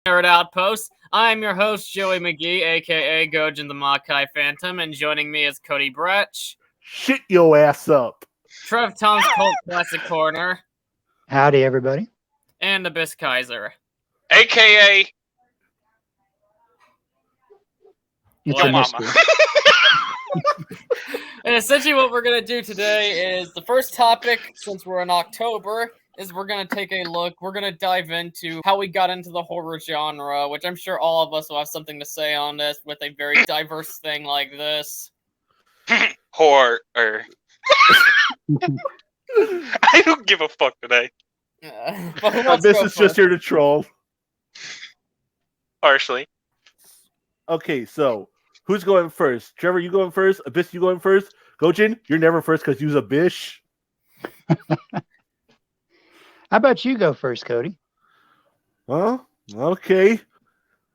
At Outpost. I'm your host, Joey McGee, aka Gojin the Makai Phantom, and joining me is Cody Bretch. Shit your ass up. Trev Thom's Cult Classic Corner. Howdy, everybody. And Abyss Kaiser. AKA It's a mystery. And essentially what we're going to do today is the first topic, since we're in October, is we're going to take a look. We're going to dive into how we got into the horror genre, which I'm sure all of us will have something to say on this with a very diverse thing like this. horror. I don't give a fuck today. But who wants to This go is first? just here to troll. Partially. Okay, so who's going first? Trevor, you going first? Abyss, you going first? Gojin, you're never first because you're a bish. How about you go first, Cody? Well, okay.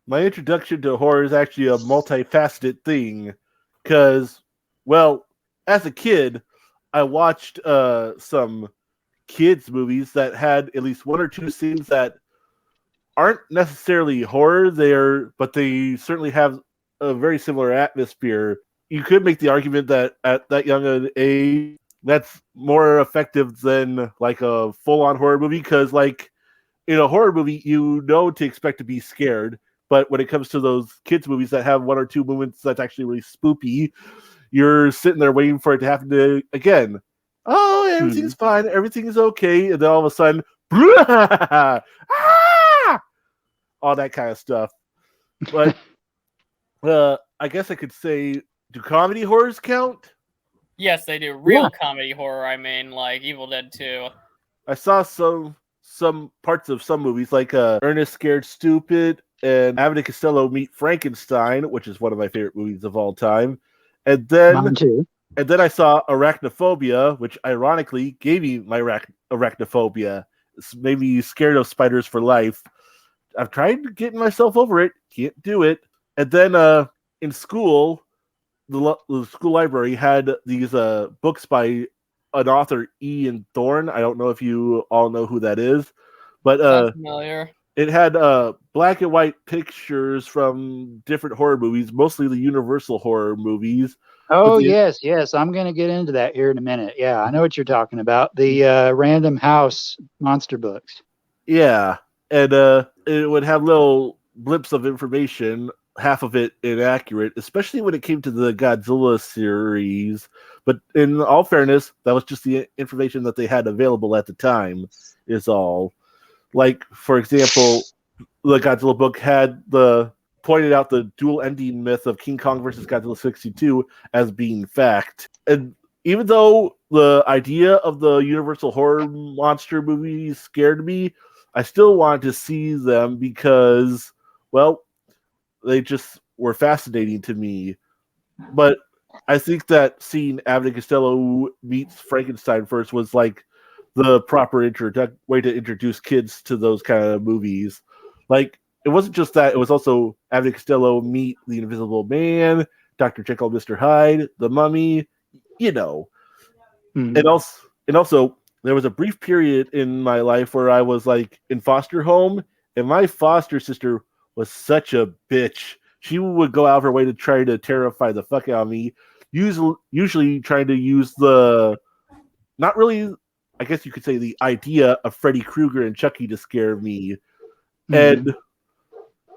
My introduction to horror is actually a multifaceted thing. Because, well, as a kid, I watched some kids' movies that had at least one or two scenes that aren't necessarily horror, but they certainly have a very similar atmosphere. You could make the argument that at that young an age, that's more effective than like a full-on horror movie, because like in a horror movie, you know to expect to be scared, but when it comes to those kids' movies that have one or two moments that's actually really spoopy, you're sitting there waiting for it to happen again. Oh, everything's fine, everything's okay, and then all of a sudden, ah! All that kind of stuff. But I guess I could say, do comedy horrors count? Yes, they do. Real comedy horror, I mean, like Evil Dead 2. I saw some parts of some movies, like Ernest Scared Stupid and Abbott and Costello Meet Frankenstein, which is one of my favorite movies of all time. And Mine too. then I saw Arachnophobia, which ironically gave me my arachnophobia. It's made me scared of spiders for life. I've tried getting myself over it. Can't do it. And then in school, the school library had these books by an author, Ian Thorne. I don't know if you all know who that is, but Sounds familiar. it had black and white pictures from different horror movies, mostly the Universal horror movies. Oh, yes. I'm going to get into that here in a minute. Yeah, I know what you're talking about. The Random House monster books. Yeah, and it would have little blips of information, half of it inaccurate, especially when it came to the Godzilla series. But in all fairness, that was just the information that they had available at the time, is all. Like, for example, the Godzilla book had pointed out the dual ending myth of King Kong versus Godzilla 62 as being fact. And even though the idea of the Universal horror monster movies scared me, I still wanted to see them because, well, they just were fascinating to me. But I think that seeing Abbott and Costello meets Frankenstein first was like the proper way to introduce kids to those kind of movies. Like, it wasn't just that, it was also Abbott and Costello meet the Invisible Man, Dr. Jekyll, Mr. Hyde, the Mummy, you know. Mm-hmm. And also, there was a brief period in my life where I was like in foster home, and my foster sister was such a bitch. She would go out of her way to try to terrify the fuck out of me, usually trying to use not really, I guess you could say, the idea of Freddy Krueger and Chucky to scare me. Mm-hmm. And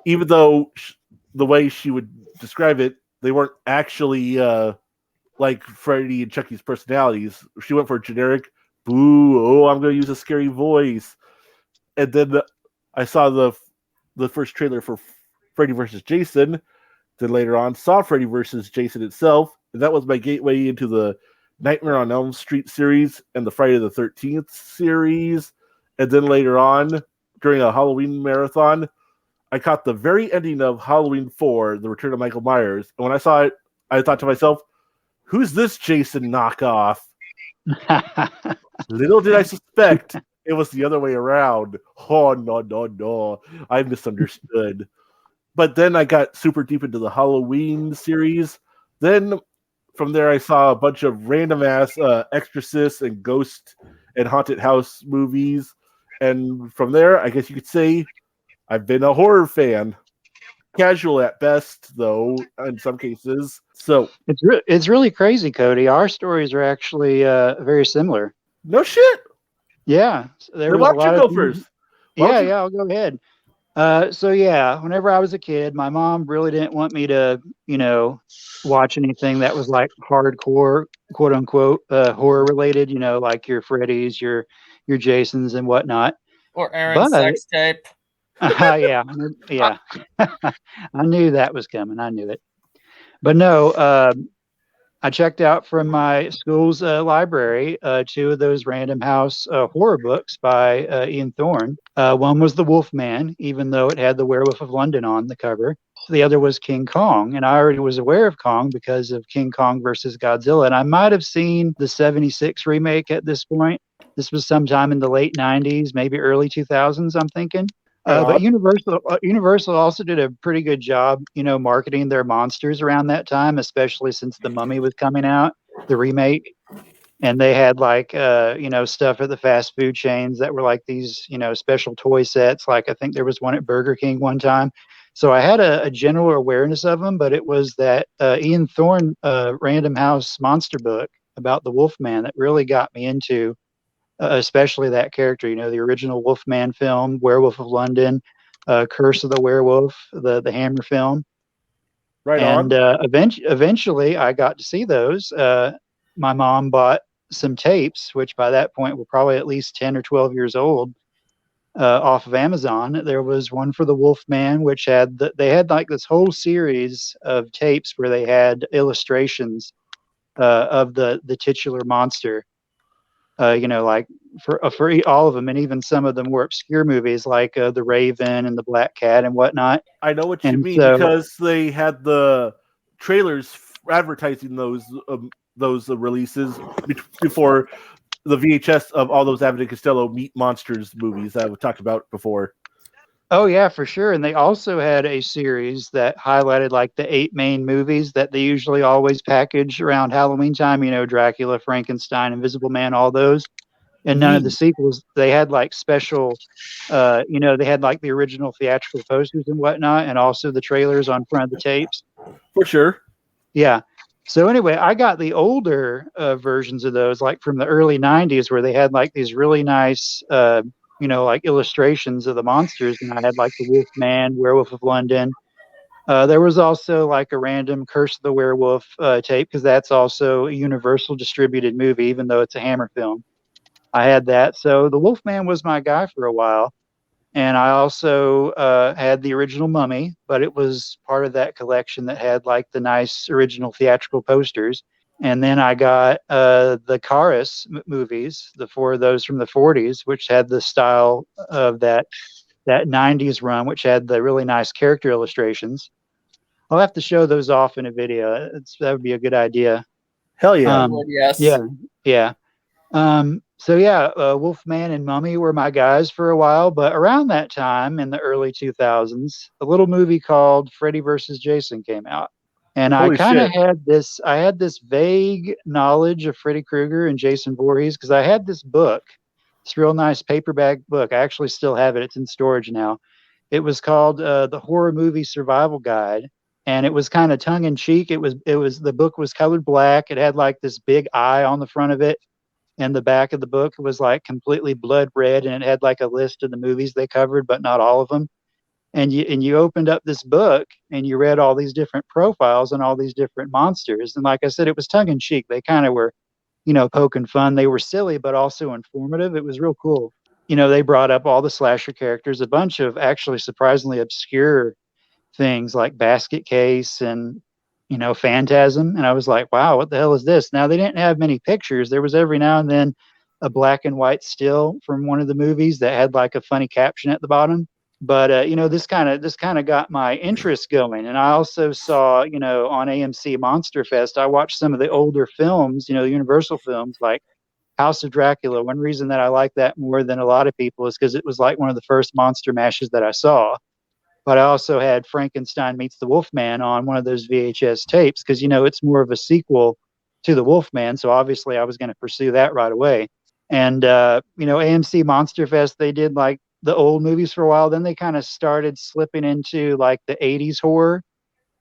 even though the way she would describe it, they weren't actually like Freddy and Chucky's personalities. She went for a generic, boo, oh, I'm going to use a scary voice. And then I saw the first trailer for Freddy vs. Jason. Then later on, saw Freddy vs. Jason itself. And that was my gateway into the Nightmare on Elm Street series and the Friday the 13th series. And then later on, during a Halloween marathon, I caught the very ending of Halloween 4, The Return of Michael Myers. And when I saw it, I thought to myself, who's this Jason knockoff? Little did I suspect it was the other way around. Oh, no. I misunderstood. But then I got super deep into the Halloween series. Then from there, I saw a bunch of random-ass Exorcist and Ghost and Haunted House movies. And from there, I guess you could say I've been a horror fan. Casual at best, though, in some cases. So It's really crazy, Cody. Our stories are actually very similar. no shit. Yeah, there Then was why a don't you lot go of things. first? Why don't you- Yeah, I'll go ahead. So yeah, whenever I was a kid, my mom really didn't want me to, watch anything that was like hardcore, quote unquote, horror related. Like your Freddy's, your Jasons, and whatnot. Or Aaron's But sex tape. yeah, yeah, I knew that was coming. I knew it. But no, I checked out from my school's library two of those Random House horror books by Ian Thorne. One was The Wolf Man, even though it had the Werewolf of London on the cover. The other was King Kong, and I already was aware of Kong because of King Kong versus Godzilla. And I might have seen the '76 remake at this point. This was sometime in the late '90s, maybe early 2000s, I'm thinking. But Universal also did a pretty good job, marketing their monsters around that time, especially since The Mummy was coming out, the remake, and they had like stuff at the fast food chains that were like these special toy sets. Like I think there was one at Burger King one time. So I had a general awareness of them, but it was that Ian Thorne Random House monster book about the Wolfman that really got me into. Especially that character, the original Wolfman film, Werewolf of London, Curse of the Werewolf, the Hammer film. Right and on. Eventually I got to see those. My mom bought some tapes, which by that point were probably at least 10 or 12 years old, off of Amazon. There was one for the Wolfman, which they had like this whole series of tapes where they had illustrations of the titular monster. Like for all of them, and even some of them were obscure movies like The Raven and The Black Cat and whatnot. I know what you And mean so, because they had the trailers advertising those releases before the VHS of all those Abbott and Costello Meet Monsters movies that we talked about before. oh yeah, for sure. And they also had a series that highlighted like the 8 main movies that they usually always package around Halloween time. Dracula, Frankenstein, Invisible Man, all those. And none of the sequels. They had like special, they had like the original theatrical posters and whatnot, and also the trailers on front of the tapes. For sure. Yeah. So anyway, I got the older versions of those, like from the early '90s, where they had like these really nice, like illustrations of the monsters, and I had like the Wolfman, Werewolf of London. There was also like a random Curse of the Werewolf tape, because that's also a Universal distributed movie, even though it's a Hammer film. I had that. So the Wolfman was my guy for a while. And I also had the original Mummy, but it was part of that collection that had like the nice original theatrical posters. And then I got the Karis movies, the 4 of those from the '40s, which had the style of that '90s run, which had the really nice character illustrations. I'll have to show those off in a video. That would be a good idea. Hell yeah. Yes. Yeah. So yeah, Wolfman and Mummy were my guys for a while, but around that time in the early 2000s, a little movie called Freddy versus Jason came out. And Holy I kind of shit. had this vague knowledge of Freddy Krueger and Jason Voorhees, because I had this book, this real nice paperback book. I actually still have it. It's in storage now. It was called The Horror Movie Survival Guide. And it was kind of tongue in cheek. It was the book was colored black. It had like this big eye on the front of it. And the back of the book was like completely blood red, and it had like a list of the movies they covered, but not all of them. And you opened up this book and you read all these different profiles and all these different monsters. And like I said, it was tongue in cheek. They kind of were, poking fun. They were silly, but also informative. It was real cool. They brought up all the slasher characters, a bunch of actually surprisingly obscure things like Basket Case and Phantasm. And I was like, wow, what the hell is this? Now, they didn't have many pictures. There was every now and then a black and white still from one of the movies that had like a funny caption at the bottom. But this kind of got my interest going. And I also saw, on AMC Monster Fest, I watched some of the older films, Universal films like House of Dracula. One reason that I like that more than a lot of people is because it was like one of the first monster mashes that I saw. But I also had Frankenstein Meets the Wolfman on one of those VHS tapes, because, it's more of a sequel to the Wolfman. So obviously I was going to pursue that right away. And, AMC Monster Fest, they did like the old movies for a while. Then they kind of started slipping into like the 80s horror.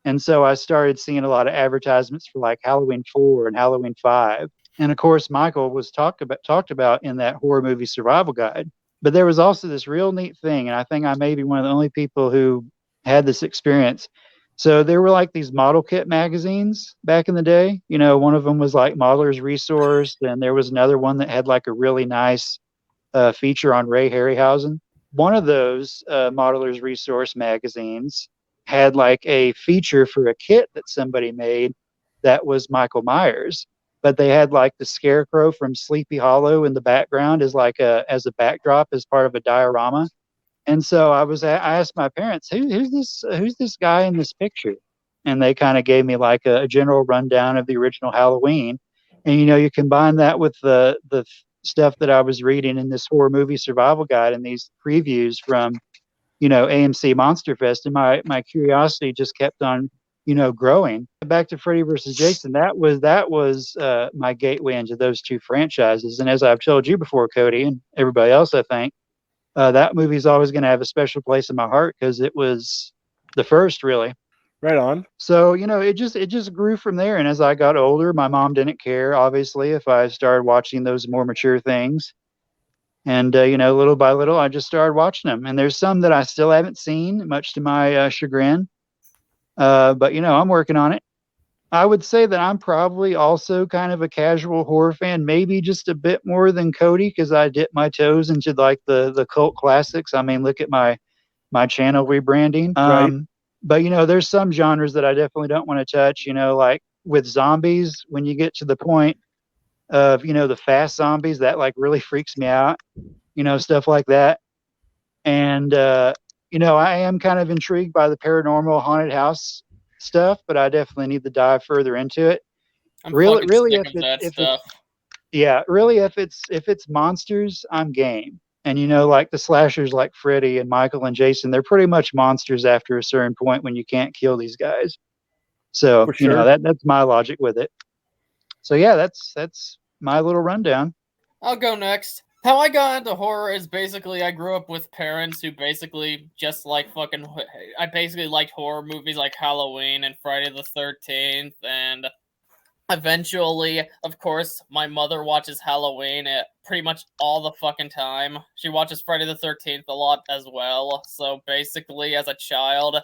And so I started seeing a lot of advertisements for like Halloween 4 and Halloween 5. And of course, Michael was talked about in that horror movie survival guide. But there was also this real neat thing, and I think I may be one of the only people who had this experience. So there were like these model kit magazines back in the day. You know, one of them was like Modeler's Resource, and there was another one that had like a really nice feature on Ray Harryhausen. One of those Modeler's Resource magazines had like a feature for a kit that somebody made that was Michael Myers, but they had like the Scarecrow from Sleepy Hollow in the background as like as a backdrop as part of a diorama. And so I asked my parents, who's this guy in this picture? And they kind of gave me like a general rundown of the original Halloween. And you know, you combine that with the stuff that I was reading in this horror movie survival guide and these previews from, you know, AMC Monster Fest, and my curiosity just kept on, you know, growing. Back to Freddy versus Jason, that was my gateway into those two franchises. And as I've told you before, Cody, and everybody else, I think, that movie's always going to have a special place in my heart because it was the first, really. Right on. So, you know, it just grew from there. And as I got older, my mom didn't care, obviously, if I started watching those more mature things. And, you know, little by little, I just started watching them. And there's some that I still haven't seen, much to my chagrin. But, you know, I'm working on it. I would say that I'm probably also kind of a casual horror fan, maybe just a bit more than Cody, because I dip my toes into like the cult classics. I mean, look at my channel rebranding. Right. But, you know, there's some genres that I definitely don't want to touch, you know, like with zombies, when you get to the point of, you know, the fast zombies, that like really freaks me out, you know, stuff like that. And, you know, I am kind of intrigued by the paranormal haunted house stuff, but I definitely need to dive further into it. I'm Really, fucking sick if of that stuff. it's monsters, I'm game. And you know, like the slashers like Freddy and Michael and Jason, they're pretty much monsters after a certain point when you can't kill these guys. So, For you know, sure. that's my logic with it. So yeah, that's my little rundown. I'll go next. How I got into horror is basically I grew up with parents who basically just like fucking. I basically liked horror movies like Halloween and Friday the 13th, and eventually, of course, my mother watches Halloween pretty much all the fucking time. She watches Friday the 13th a lot as well. So basically, as a child,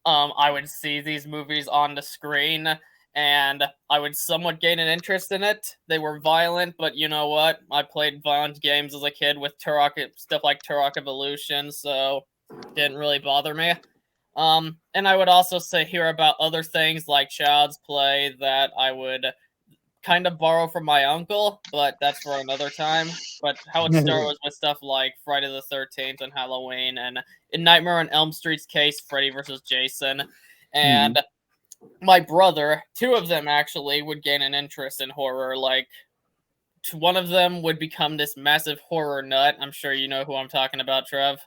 I would see these movies on the screen, and I would somewhat gain an interest in it. They were violent, but you know what? I played violent games as a kid with Turok, stuff like Turok Evolution, so it didn't really bother me. And I would also hear about other things like Child's Play that I would kind of borrow from my uncle, but that's for another time. But how it started was with stuff like Friday the 13th and Halloween, and in Nightmare on Elm Street's case, Freddy versus Jason. And my brother, two of them actually, would gain an interest in horror. Like, one of them would become this massive horror nut. I'm sure you know who I'm talking about, Trev.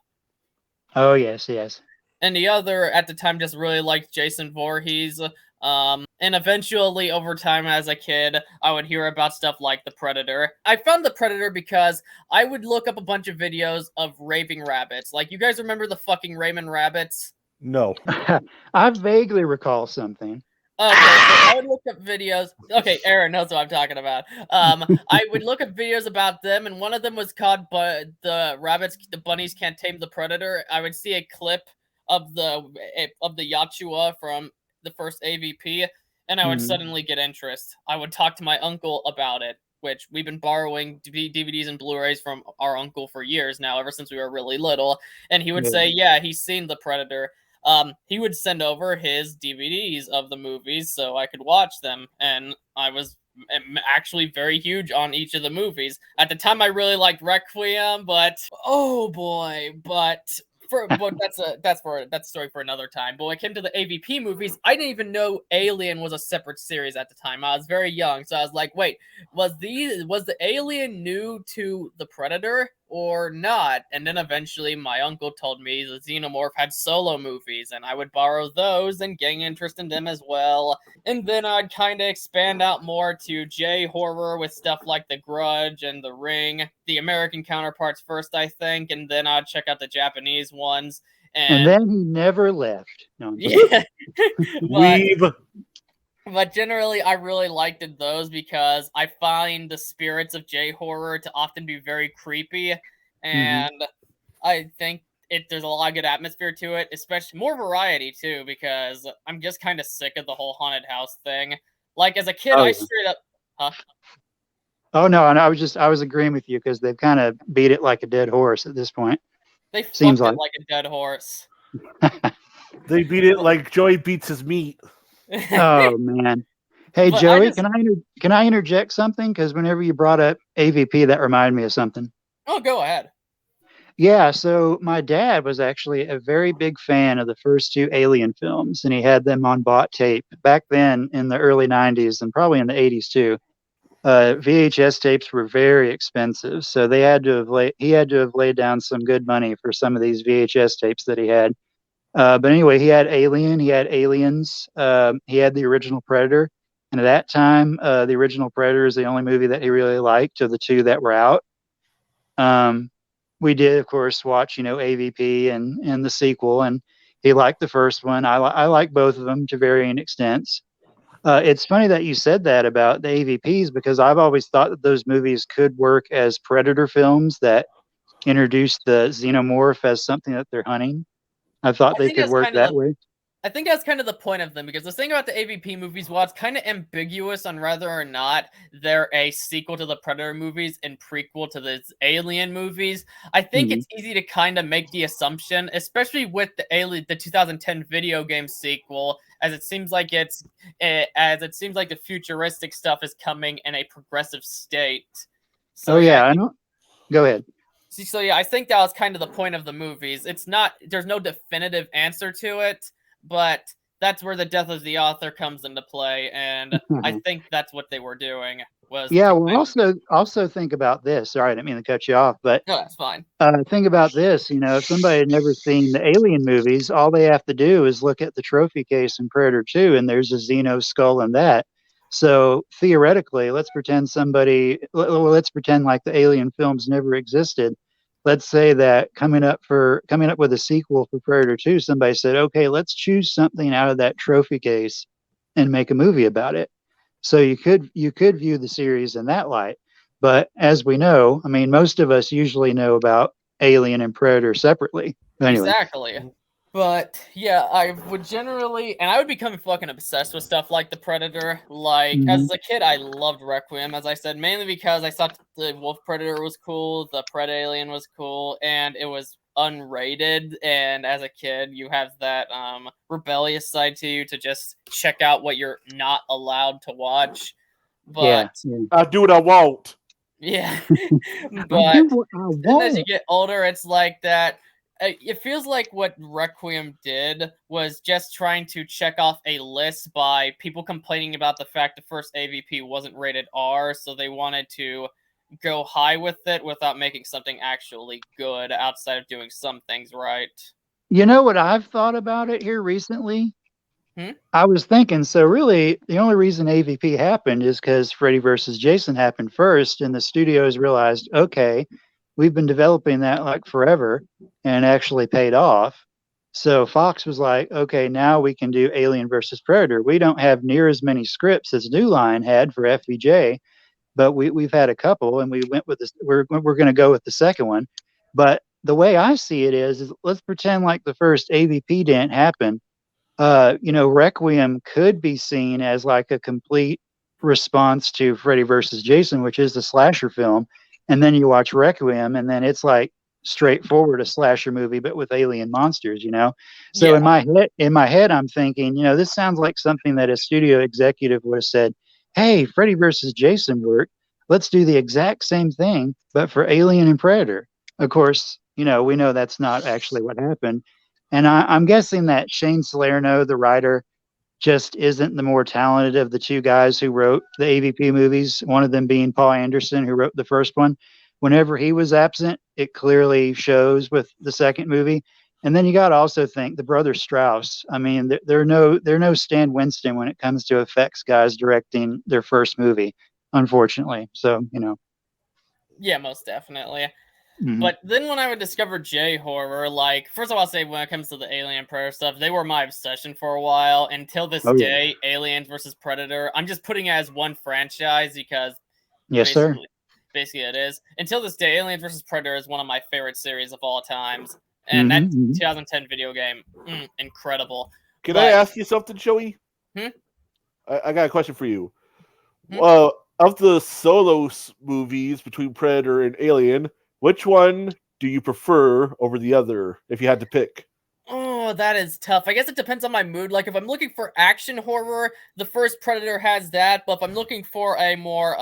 Oh yes, yes. And the other, at the time, just really liked Jason Voorhees. And eventually, over time as a kid, I would hear about stuff like The Predator. I found The Predator because I would look up a bunch of videos of raving rabbits. Like, you guys remember the fucking Raymond Rabbits? No. I vaguely recall something. Okay, so I would look up videos. Okay, Aaron knows what I'm talking about. I would look up videos about them, and one of them was called the bunnies can't tame the predator. I would see a clip of the Yachua from the first AVP, and I would suddenly get interest. I would talk to my uncle about it, which we've been borrowing DVDs and Blu-rays from our uncle for years now, ever since we were really little. And he would say, yeah, he's seen The Predator. He would send over his DVDs of the movies so I could watch them, and I was actually very huge on each of the movies. At the time, I really liked Requiem, but oh boy, but that's a story for another time. But when it came to the AVP movies, I didn't even know Alien was a separate series at the time. I was very young, so I was like, wait, was the Alien new to the Predator, or not. And then eventually my uncle told me the Xenomorph had solo movies, and I would borrow those and gain interest in them as well. And then I'd kind of expand out more to J-horror with stuff like The Grudge and The Ring, the American counterparts first, I think, and then I'd check out the Japanese ones. And then he never left. No, yeah. Weave. But generally, I really liked those because I find the spirits of J-horror to often be very creepy, and I think there's a lot of good atmosphere to it, especially more variety too, because I'm just kind of sick of the whole haunted house thing. Like as a kid, I straight up, Oh no, and I was agreeing with you because they've kind of beat it like a dead horse at this point. They Seems fucked it like a dead horse. They beat it like Joey beats his meat. Oh man. Hey But Joey, can I interject something? Because whenever you brought up AVP, that reminded me of something. Oh, go ahead. Yeah, so my dad was actually a very big fan of the first two Alien films, and he had them on bought tape back then in the early 90s and probably in the 80s too. VHS tapes were very expensive, so he had to have laid down some good money for some of these VHS tapes that he had. But anyway, he had Alien, he had Aliens, he had the original Predator, and at that time, the original Predator is the only movie that he really liked of the two that were out. We did, of course, watch AVP and the sequel, and he liked the first one. I like both of them to varying extents. It's funny that you said that about the AVPs because I've always thought that those movies could work as Predator films that introduce the xenomorph as something that they're hunting. I thought they could work that way. I think that's kind of the point of them, because the thing about the AVP movies, while it's kind of ambiguous on whether or not they're a sequel to the Predator movies and prequel to the Alien movies, I think it's easy to kind of make the assumption, especially with the 2010 video game sequel, as it seems like the futuristic stuff is coming in a progressive state. So, I know. Go ahead. So yeah, I think that was kind of the point of the movies. There's no definitive answer to it, but that's where the death of the author comes into play, and I think that's what they were doing. Also think about this. Sorry, I didn't mean to cut you off, but no, that's fine. Think about this. If somebody had never seen the Alien movies, all they have to do is look at the trophy case in Predator 2, and there's a Xeno skull in that. So theoretically, let's pretend like the Alien films never existed. Let's say that coming up with a sequel for Predator 2, somebody said, okay, let's choose something out of that trophy case and make a movie about it. So you could view the series in that light. But as we know, I mean, most of us usually know about Alien and Predator separately. Anyway. Exactly. But yeah, I would become fucking obsessed with stuff like the Predator. Like as a kid, I loved Requiem, as I said, mainly because I thought the Wolf Predator was cool, the Pred Alien was cool, and it was unrated. And as a kid, you have that rebellious side to you to just check out what you're not allowed to watch. But I do what I want. Yeah, but then as you get older, it's like that. It feels like what Requiem did was just trying to check off a list by people complaining about the fact the first AVP wasn't rated R, so they wanted to go high with it without making something actually good outside of doing some things right. You know what I've thought about it here recently? I was thinking, so really the only reason AVP happened is because Freddy versus Jason happened first, and the studios realized, okay, we've been developing that like forever, and actually paid off. So Fox was like, okay, now we can do Alien versus Predator. We don't have near as many scripts as New Line had for FVJ, but we've had a couple, and we went with this. We're going to go with the second one. But the way I see it is let's pretend like the first AVP didn't happen. Requiem could be seen as like a complete response to Freddy versus Jason, which is the slasher film. And then you watch Requiem, and then it's like straightforward a slasher movie, but with alien monsters, So in my head, I'm thinking, this sounds like something that a studio executive would have said, hey, Freddy versus Jason worked. Let's do the exact same thing, but for Alien and Predator. Of course, we know that's not actually what happened. And I'm guessing that Shane Salerno, the writer, just isn't the more talented of the two guys who wrote the AVP movies, one of them being Paul Anderson, who wrote the first one. whenever he was absent, it clearly shows with the second movie. And then you got to also think the brother Strauss. I mean, they're no Stan Winston when it comes to effects guys directing their first movie, unfortunately. So, Yeah, most definitely. mhm. But then when I would discover J-horror, like, first of all, I'll say when it comes to the Alien Predator stuff, they were my obsession for a while. Until this Oh, yeah. day, Aliens versus Predator. I'm just putting it as one franchise because Yes, sir. basically it is. Until this day, Aliens versus Predator is one of my favorite series of all times. And that Mhm, mhm. 2010 video game, incredible. Can But- I ask you something, Joey? Hmm? I got a question for you. Hmm? Of the solo movies between Predator and Alien, which one do you prefer over the other if you had to pick? Oh, that is tough. I guess it depends on my mood. Like, if I'm looking for action horror, the first Predator has that. But if I'm looking for a more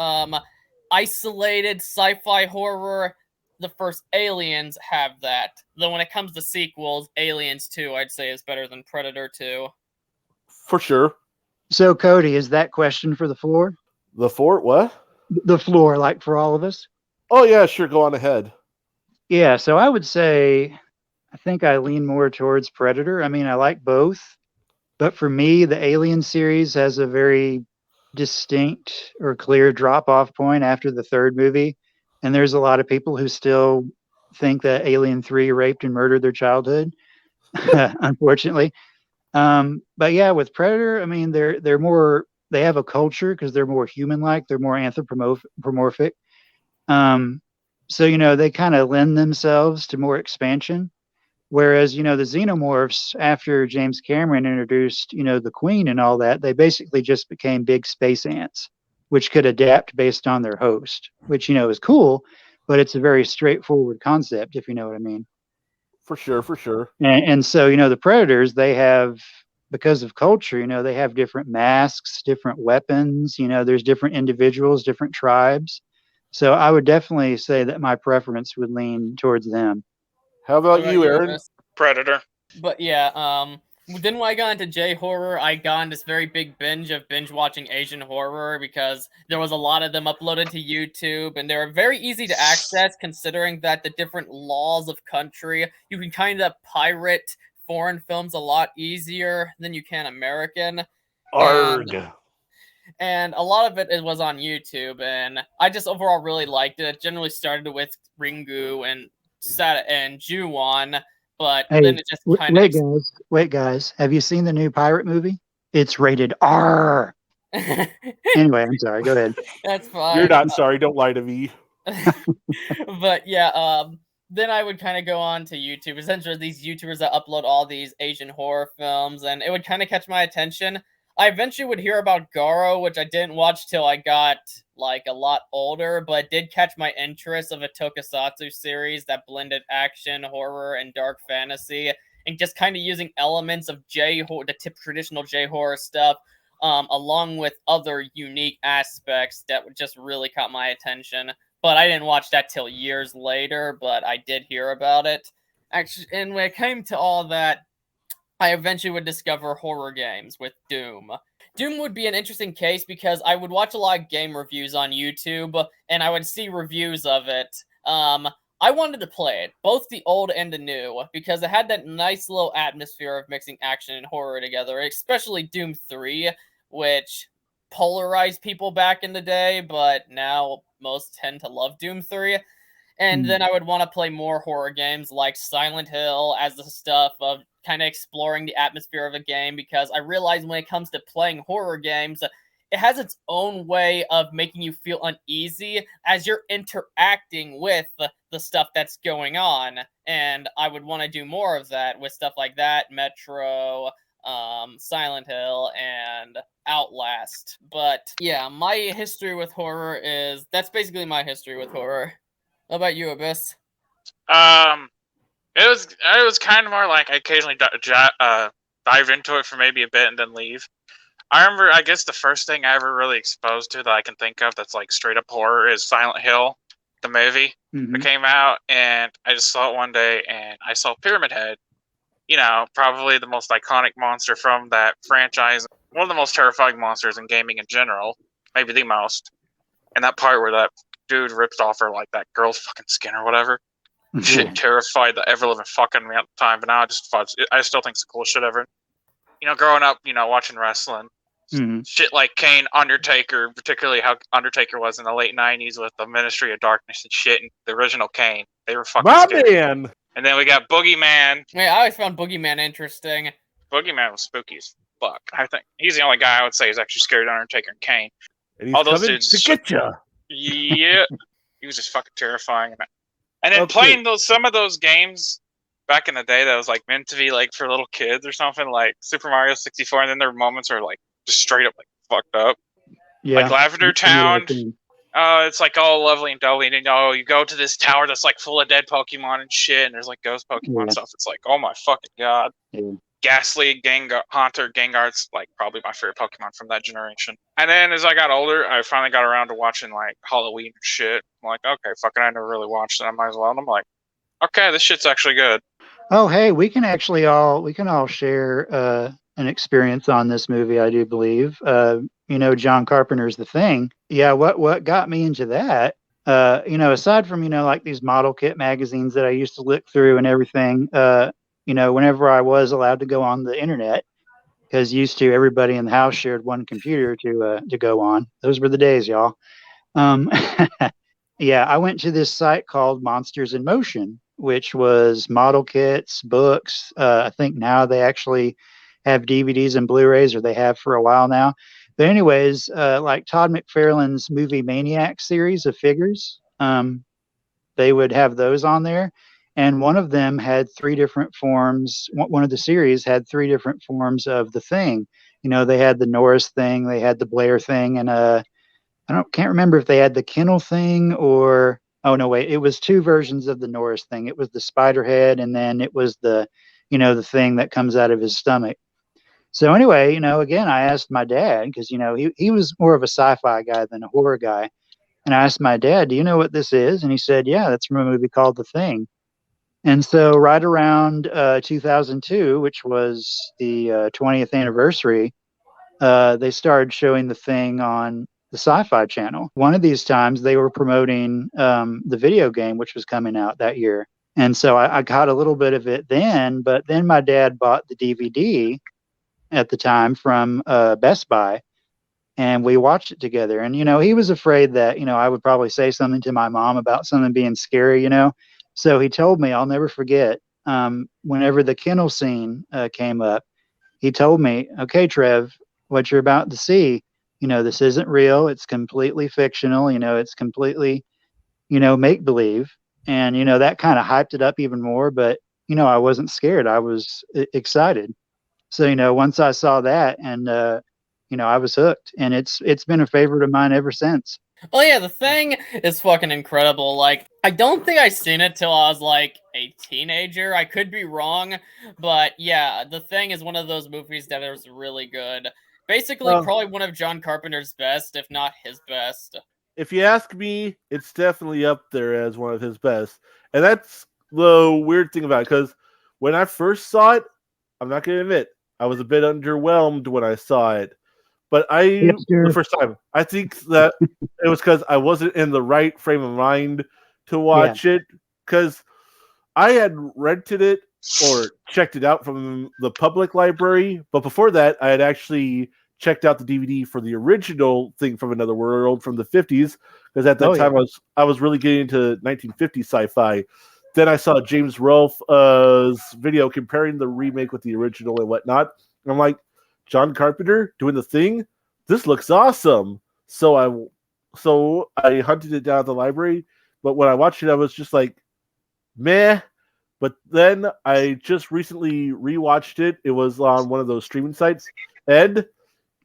isolated sci-fi horror, the first Aliens have that. Though when it comes to sequels, Aliens 2, I'd say, is better than Predator 2. For sure. So, Cody, is that question for the floor? The fort, what? The floor, like for all of us? Oh, yeah, sure. Go on ahead. Yeah, so I would say I think I lean more towards Predator. I mean, I like both, but for me, the Alien series has a very distinct or clear drop off point after the third movie. And there's a lot of people who still think that Alien 3 raped and murdered their childhood, unfortunately. But yeah, with Predator, I mean, they're more, they have a culture because they're more human like, they're more anthropomorphic. So, they kind of lend themselves to more expansion. Whereas, the xenomorphs, after James Cameron introduced, the Queen and all that, they basically just became big space ants, which could adapt based on their host, which, is cool, but it's a very straightforward concept, if you know what I mean. For sure, for sure. And so, the Predators, they have, because of culture, they have different masks, different weapons, there's different individuals, different tribes. So I would definitely say that my preference would lean towards them. How about you, Aaron? Predator. But yeah, then when I got into J-horror, I got on this very big binge watching Asian horror because there was a lot of them uploaded to YouTube, and they were very easy to access considering that the different laws of country, you can kind of pirate foreign films a lot easier than you can American. Arg. And a lot of it was on YouTube, and I just overall really liked it. It generally started with Ringu and Ju-on, but Hey, then it just kind of... Wait, guys. Have you seen the new pirate movie? It's rated R. Anyway, I'm sorry. Go ahead. That's fine. You're not sorry. Don't lie to me. But yeah, then I would kind of go on to YouTube. Essentially, these YouTubers that upload all these Asian horror films, and it would kind of catch my attention. I eventually would hear about Garo, which I didn't watch till I got like a lot older, but did catch my interest of a tokusatsu series that blended action, horror, and dark fantasy, and just kind of using elements of traditional J-horror stuff, along with other unique aspects that just really caught my attention. But I didn't watch that till years later, but I did hear about it. Actually, and when it came to all that, I eventually would discover horror games with Doom. Doom would be an interesting case because I would watch a lot of game reviews on YouTube, and I would see reviews of it. I wanted to play it, both the old and the new, because it had that nice little atmosphere of mixing action and horror together, especially Doom 3, which polarized people back in the day, but now most tend to love Doom 3. And then I would want to play more horror games like Silent Hill as the stuff of kind of exploring the atmosphere of a game, because I realize when it comes to playing horror games, it has its own way of making you feel uneasy as you're interacting with the stuff that's going on. And I would want to do more of that with stuff like that, Metro, Silent Hill, and Outlast. But yeah, my history with horror that's basically my history with horror. How about you, Abyss? It was kind of more like I occasionally dive into it for maybe a bit and then leave. I remember, I guess the first thing I ever really exposed to that I can think of that's like straight up horror is Silent Hill, the movie that came out, and I just saw it one day and I saw Pyramid Head. Probably the most iconic monster from that franchise, one of the most terrifying monsters in gaming in general, maybe the most. And that part where that dude rips off her like that girl's fucking skin or whatever. Shit terrified the ever living fucking me at the time, but now I still think it's the coolest shit ever. You know, growing up, you know, watching wrestling, shit like Kane, Undertaker, particularly how Undertaker was in the late '90s with the Ministry of Darkness and shit, and the original Kane, they were fucking scary. Man. And then we got Boogeyman. Yeah, I always found Boogeyman interesting. Boogeyman was spooky as fuck. I think he's the only guy I would say is actually scared of Undertaker and Kane. And he's All those coming dudes to get you. Yeah, he was just fucking terrifying. And then playing some of those games back in the day that was like meant to be like for little kids or something, like Super Mario 64, and then there were moments where like just straight up like fucked up. Yeah. Like Lavender Town. It's like all lovely and dovey, and you go to this tower that's like full of dead Pokemon and shit, and there's like ghost Pokemon stuff. It's like, oh my fucking god. Yeah. Ghastly, Gengar's like probably my favorite Pokemon from that generation. And then as I got older, I finally got around to watching like Halloween and shit. I'm like, okay, fucking, I never really watched it. I might as well. And I'm like, okay, this shit's actually good. Oh, hey, we can all share an experience on this movie, I do believe. You know, John Carpenter's The Thing. Yeah, what got me into that? You know, aside from, you know, like these model kit magazines that I used to look through and everything, you know, whenever I was allowed to go on the internet, because used to everybody in the house shared one computer to go on. Those were the days, y'all. Yeah, I went to this site called Monsters in Motion, which was model kits, books. I think now they actually have DVDs and Blu-rays, or they have for a while now. But anyways, like Todd McFarlane's Movie Maniac series of figures, they would have those on there. And one of them had 3 different forms. One of the series had 3 different forms of the Thing. You know, they had the Norris Thing, they had the Blair Thing, and can't remember if they had the Kennel Thing or, oh no, wait, it was 2 versions of the Norris Thing. It was the spider head, and then it was the, you know, the thing that comes out of his stomach. So anyway, you know, again, I asked my dad, because, you know, he was more of a sci-fi guy than a horror guy. And I asked my dad, do you know what this is? And he said, yeah, that's from a movie called The Thing. And so right around 2002, which was the 20th anniversary, they started showing The Thing on the Sci-Fi Channel. One of these times they were promoting the video game, which was coming out that year. And so I got a little bit of it then, but then my dad bought the DVD at the time from Best Buy, and we watched it together. And, you know, he was afraid that, you know, I would probably say something to my mom about something being scary, you know. So he told me, I'll never forget, whenever the kennel scene came up, he told me, okay, Trev, what you're about to see, you know, this isn't real. It's completely fictional. You know, it's completely, you know, make-believe. And, you know, that kind of hyped it up even more. But, you know, I wasn't scared. I was excited. So, you know, once I saw that, and, you know, I was hooked. And it's been a favorite of mine ever since. Oh yeah, The Thing is fucking incredible. Like, I don't think I seen it till I was like a teenager. I could be wrong, but yeah, The Thing is one of those movies that is really good. Basically, probably one of John Carpenter's best, if not his best. If you ask me, it's definitely up there as one of his best. And that's the weird thing about it, because when I first saw it, I'm not going to admit, I was a bit underwhelmed when I saw it. But the first time, I think that it was because I wasn't in the right frame of mind to watch it. Because I had rented it or checked it out from the public library. But before that, I had actually checked out the DVD for the original Thing from Another World from the 50s. Because at that time, I was really getting into 1950s sci-fi. Then I saw James Rolfe's video comparing the remake with the original and whatnot. And I'm like, John Carpenter doing The Thing? This looks awesome. So I hunted it down at the library, but when I watched it, I was just like, meh. But then I just recently rewatched it. It was on one of those streaming sites, and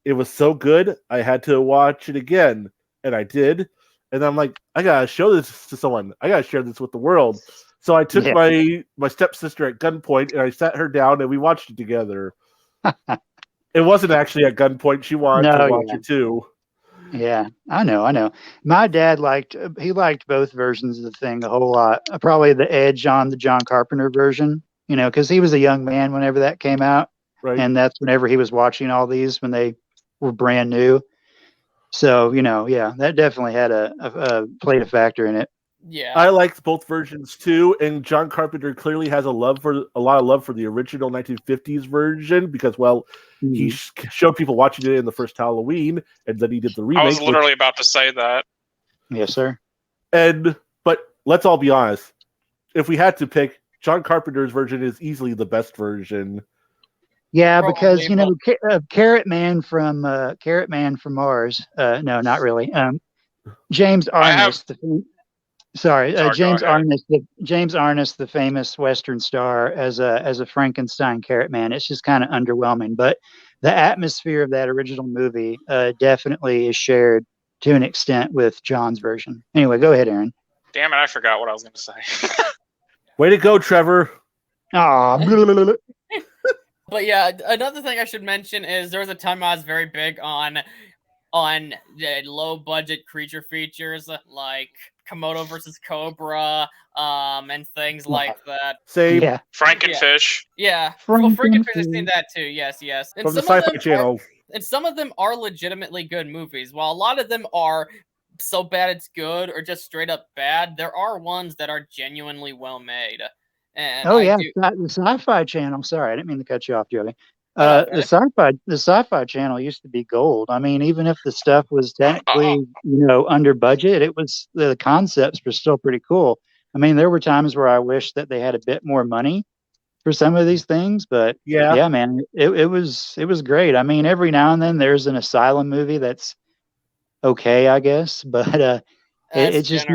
it was so good, I had to watch it again, and I did. And I'm like, I gotta show this to someone. I gotta share this with the world. So I took my stepsister at gunpoint, and I sat her down, and we watched it together. It wasn't actually at gunpoint. She wanted to watch it too. Yeah, I know. My dad liked both versions of The Thing a whole lot. Probably the edge on the John Carpenter version, you know, because he was a young man whenever that came out. Right. And that's whenever he was watching all these when they were brand new. So, yeah, that definitely had played a factor in it. Yeah. I liked both versions too, and John Carpenter clearly has a lot of love for the original 1950s version because, well, he showed people watching it in the first Halloween, and then he did the remake. I was literally about to say that. Yes, sir. But let's all be honest. If we had to pick, John Carpenter's version is easily the best version. Yeah, Probably, because Carrot Man from Mars. No, not really. James Arness. James Arness, the famous Western star, as a Frankenstein Carrot Man. It's just kind of underwhelming, but the atmosphere of that original movie definitely is shared to an extent with John's version. Anyway, go ahead, Aaron. Damn it, I forgot what I was going to say. Way to go, Trevor. Aw. But yeah, another thing I should mention is there was a time I was very big on low budget creature features like Komodo versus Cobra, and things like that. Same. Yeah. Frankenfish. Yeah. Well, Frankenfish has seen that too. Yes. And From the Sci-Fi Channel. And some of them are legitimately good movies. While a lot of them are so bad it's good or just straight up bad, there are ones that are genuinely well made. And the Sci-Fi Channel. Sorry, I didn't mean to cut you off, Joey. The Sci-Fi Channel used to be gold. I mean, even if the stuff was technically, under budget, the concepts were still pretty cool. I mean, there were times where I wish that they had a bit more money for some of these things, but yeah, man, it was great. I mean, every now and then there's an Asylum movie that's okay, I guess, but it's just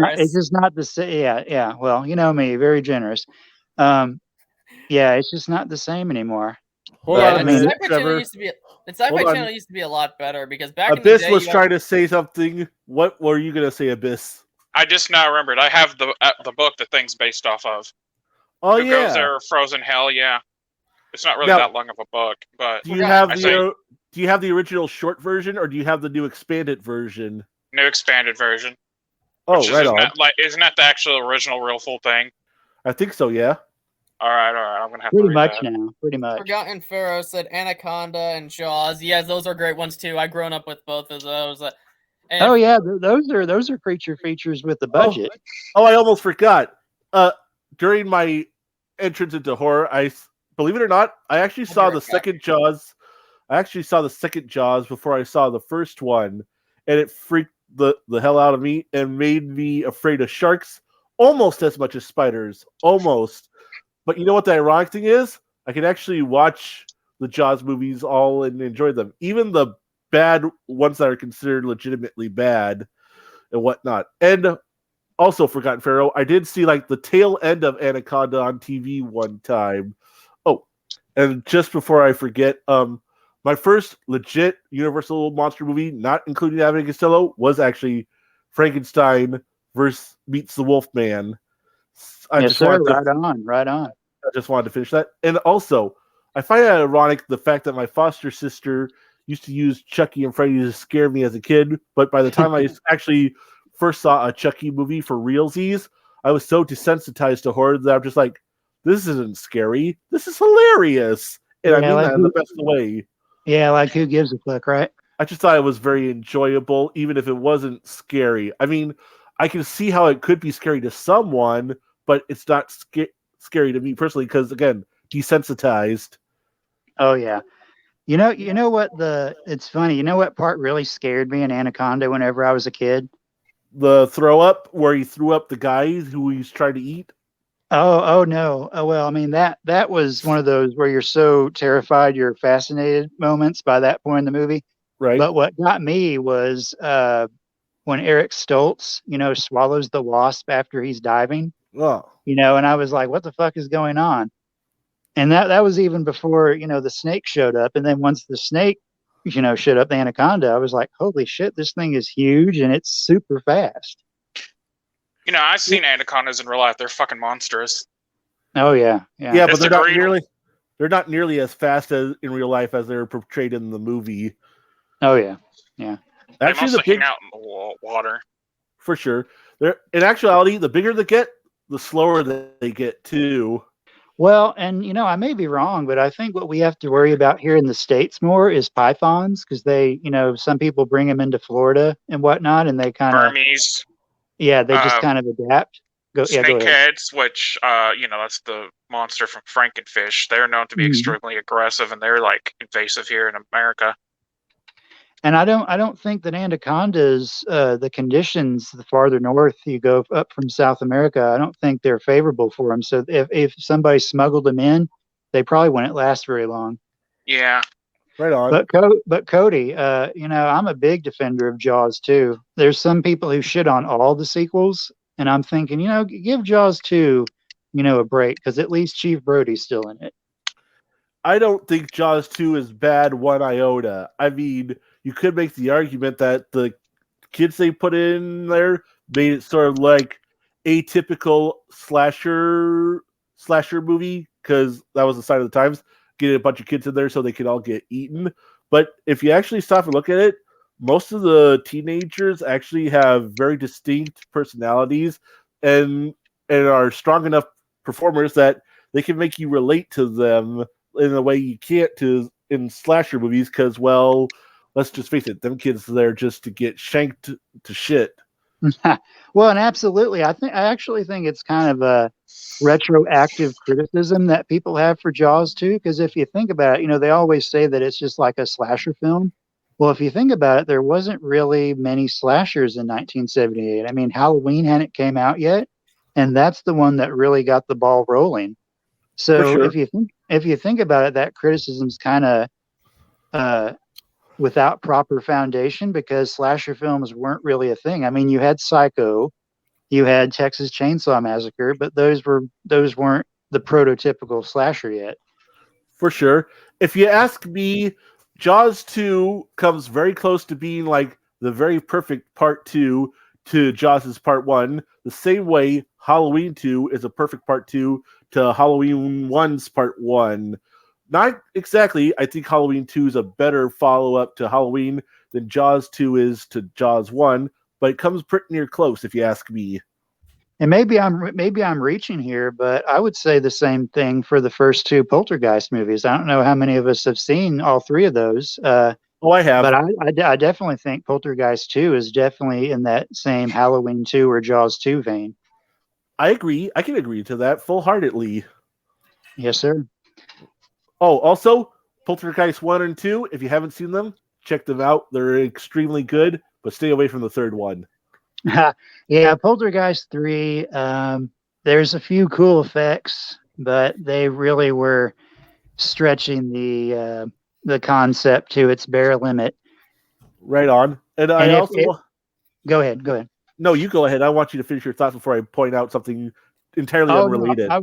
not the same. Yeah. Well, you know me, very generous. It's just not the same anymore. Hold on a minute, Sci-Fi Trevor. Channel used to be a lot better because back Abyss in the day, was trying to say something. What were you going to say, Abyss? I just now remembered. I have the book that thing's based off of. Oh, Who Goes There, Frozen Hell, yeah. It's not really that long of a book, but... Do you have the original short version, or do you have the new expanded version? New expanded version. Oh, right on. Isn't that the actual original real full thing? I think so, yeah. All right. I'm going to have to read that. Pretty much. Forgotten Pharaoh said Anaconda and Jaws. Yes, those are great ones, too. I've grown up with both of those. Those are creature features with the budget. Oh, I almost forgot. During my entrance into horror, believe it or not, I actually saw the second Jaws. I actually saw the second Jaws before I saw the first one, and it freaked the hell out of me and made me afraid of sharks almost as much as spiders. Almost. But you know what the ironic thing is? I can actually watch the Jaws movies all and enjoy them. Even the bad ones that are considered legitimately bad and whatnot. And also, Forgotten Pharaoh, I did see like the tail end of Anaconda on TV one time. Oh, and just before I forget, my first legit Universal monster movie, not including Abbott and Costello, was actually Frankenstein meets the Wolfman. Right on. I just wanted to finish that. And also, I find it ironic the fact that my foster sister used to use Chucky and Freddy to scare me as a kid, but by the time I actually first saw a Chucky movie for realsies, I was so desensitized to horror that I'm just like, this isn't scary. This is hilarious. And I mean that in the best way. Yeah, like who gives a fuck, right? I just thought it was very enjoyable, even if it wasn't scary. I mean, I can see how it could be scary to someone, but it's not scary to me personally because, again, desensitized. Oh, yeah. You know what it's funny. You know what part really scared me in Anaconda whenever I was a kid? The throw up where he threw up the guy who he's trying to eat. Oh no. Oh, well, I mean, that was one of those where you're so terrified, you're fascinated moments by that point in the movie. Right. But what got me was when Eric Stoltz, swallows the wasp after he's diving. Oh. And I was like, what the fuck is going on? And that was even before, the snake showed up. And then once the snake, showed up, the anaconda, I was like, holy shit, this thing is huge and it's super fast. I've seen anacondas in real life. They're fucking monstrous. Oh, yeah. Yeah, but they're not nearly as fast as in real life as they're portrayed in the movie. Oh, yeah. Yeah. Actually, they hang out in the water. For sure. In actuality, the bigger they get, the slower they get, too. Well, and I may be wrong, but I think what we have to worry about here in the States more is pythons, because some people bring them into Florida and whatnot, and they kind of, Burmese, they just kind of adapt. Go ahead. snakeheads, which that's the monster from Frankenfish. They're known to be extremely aggressive, and they're like invasive here in America. And I don't think that anacondas, the conditions the farther north you go up from South America, I don't think they're favorable for them. So if somebody smuggled them in, they probably wouldn't last very long. Yeah. Right on. But Cody, I'm a big defender of Jaws 2. There's some people who shit on all the sequels, and I'm thinking, give Jaws 2, a break, because at least Chief Brody's still in it. I don't think Jaws 2 is bad one iota. I mean, you could make the argument that the kids they put in there made it sort of like atypical slasher movie, because that was the sign of the times. Get a bunch of kids in there so they could all get eaten. But if you actually stop and look at it, most of the teenagers actually have very distinct personalities and are strong enough performers that they can make you relate to them in a way you can't in slasher movies, because, well, let's just face it, them kids are there just to get shanked to shit. Well, and absolutely. I actually think it's kind of a retroactive criticism that people have for Jaws too, because if you think about it, they always say that it's just like a slasher film. Well, if you think about it, there wasn't really many slashers in 1978. I mean, Halloween hadn't came out yet, and that's the one that really got the ball rolling. So sure. if you think about it, that criticism's kind of without proper foundation, because slasher films weren't really a thing. I mean, you had Psycho, you had Texas Chainsaw Massacre, but those weren't the prototypical slasher yet. For sure. If you ask me, Jaws 2 comes very close to being like the very perfect part 2 to Jaws' part 1, the same way Halloween 2 is a perfect part 2 to Halloween 1's part 1. Not exactly. I think Halloween 2 is a better follow-up to Halloween than Jaws 2 is to Jaws 1, but it comes pretty near close if you ask me. And maybe I'm reaching here, but I would say the same thing for the first two Poltergeist movies. I don't know how many of us have seen all three of those. I have. But I definitely think Poltergeist 2 is definitely in that same Halloween 2 or Jaws 2 vein. I agree. I can agree to that full-heartedly. Yes, sir. Oh, also, Poltergeist 1 and 2, if you haven't seen them, check them out. They're extremely good, but stay away from the third one. Yeah, Poltergeist 3, there's a few cool effects, but they really were stretching the concept to its bare limit. Right on. And go ahead. No, you go ahead. I want you to finish your thoughts before I point out something entirely unrelated. No,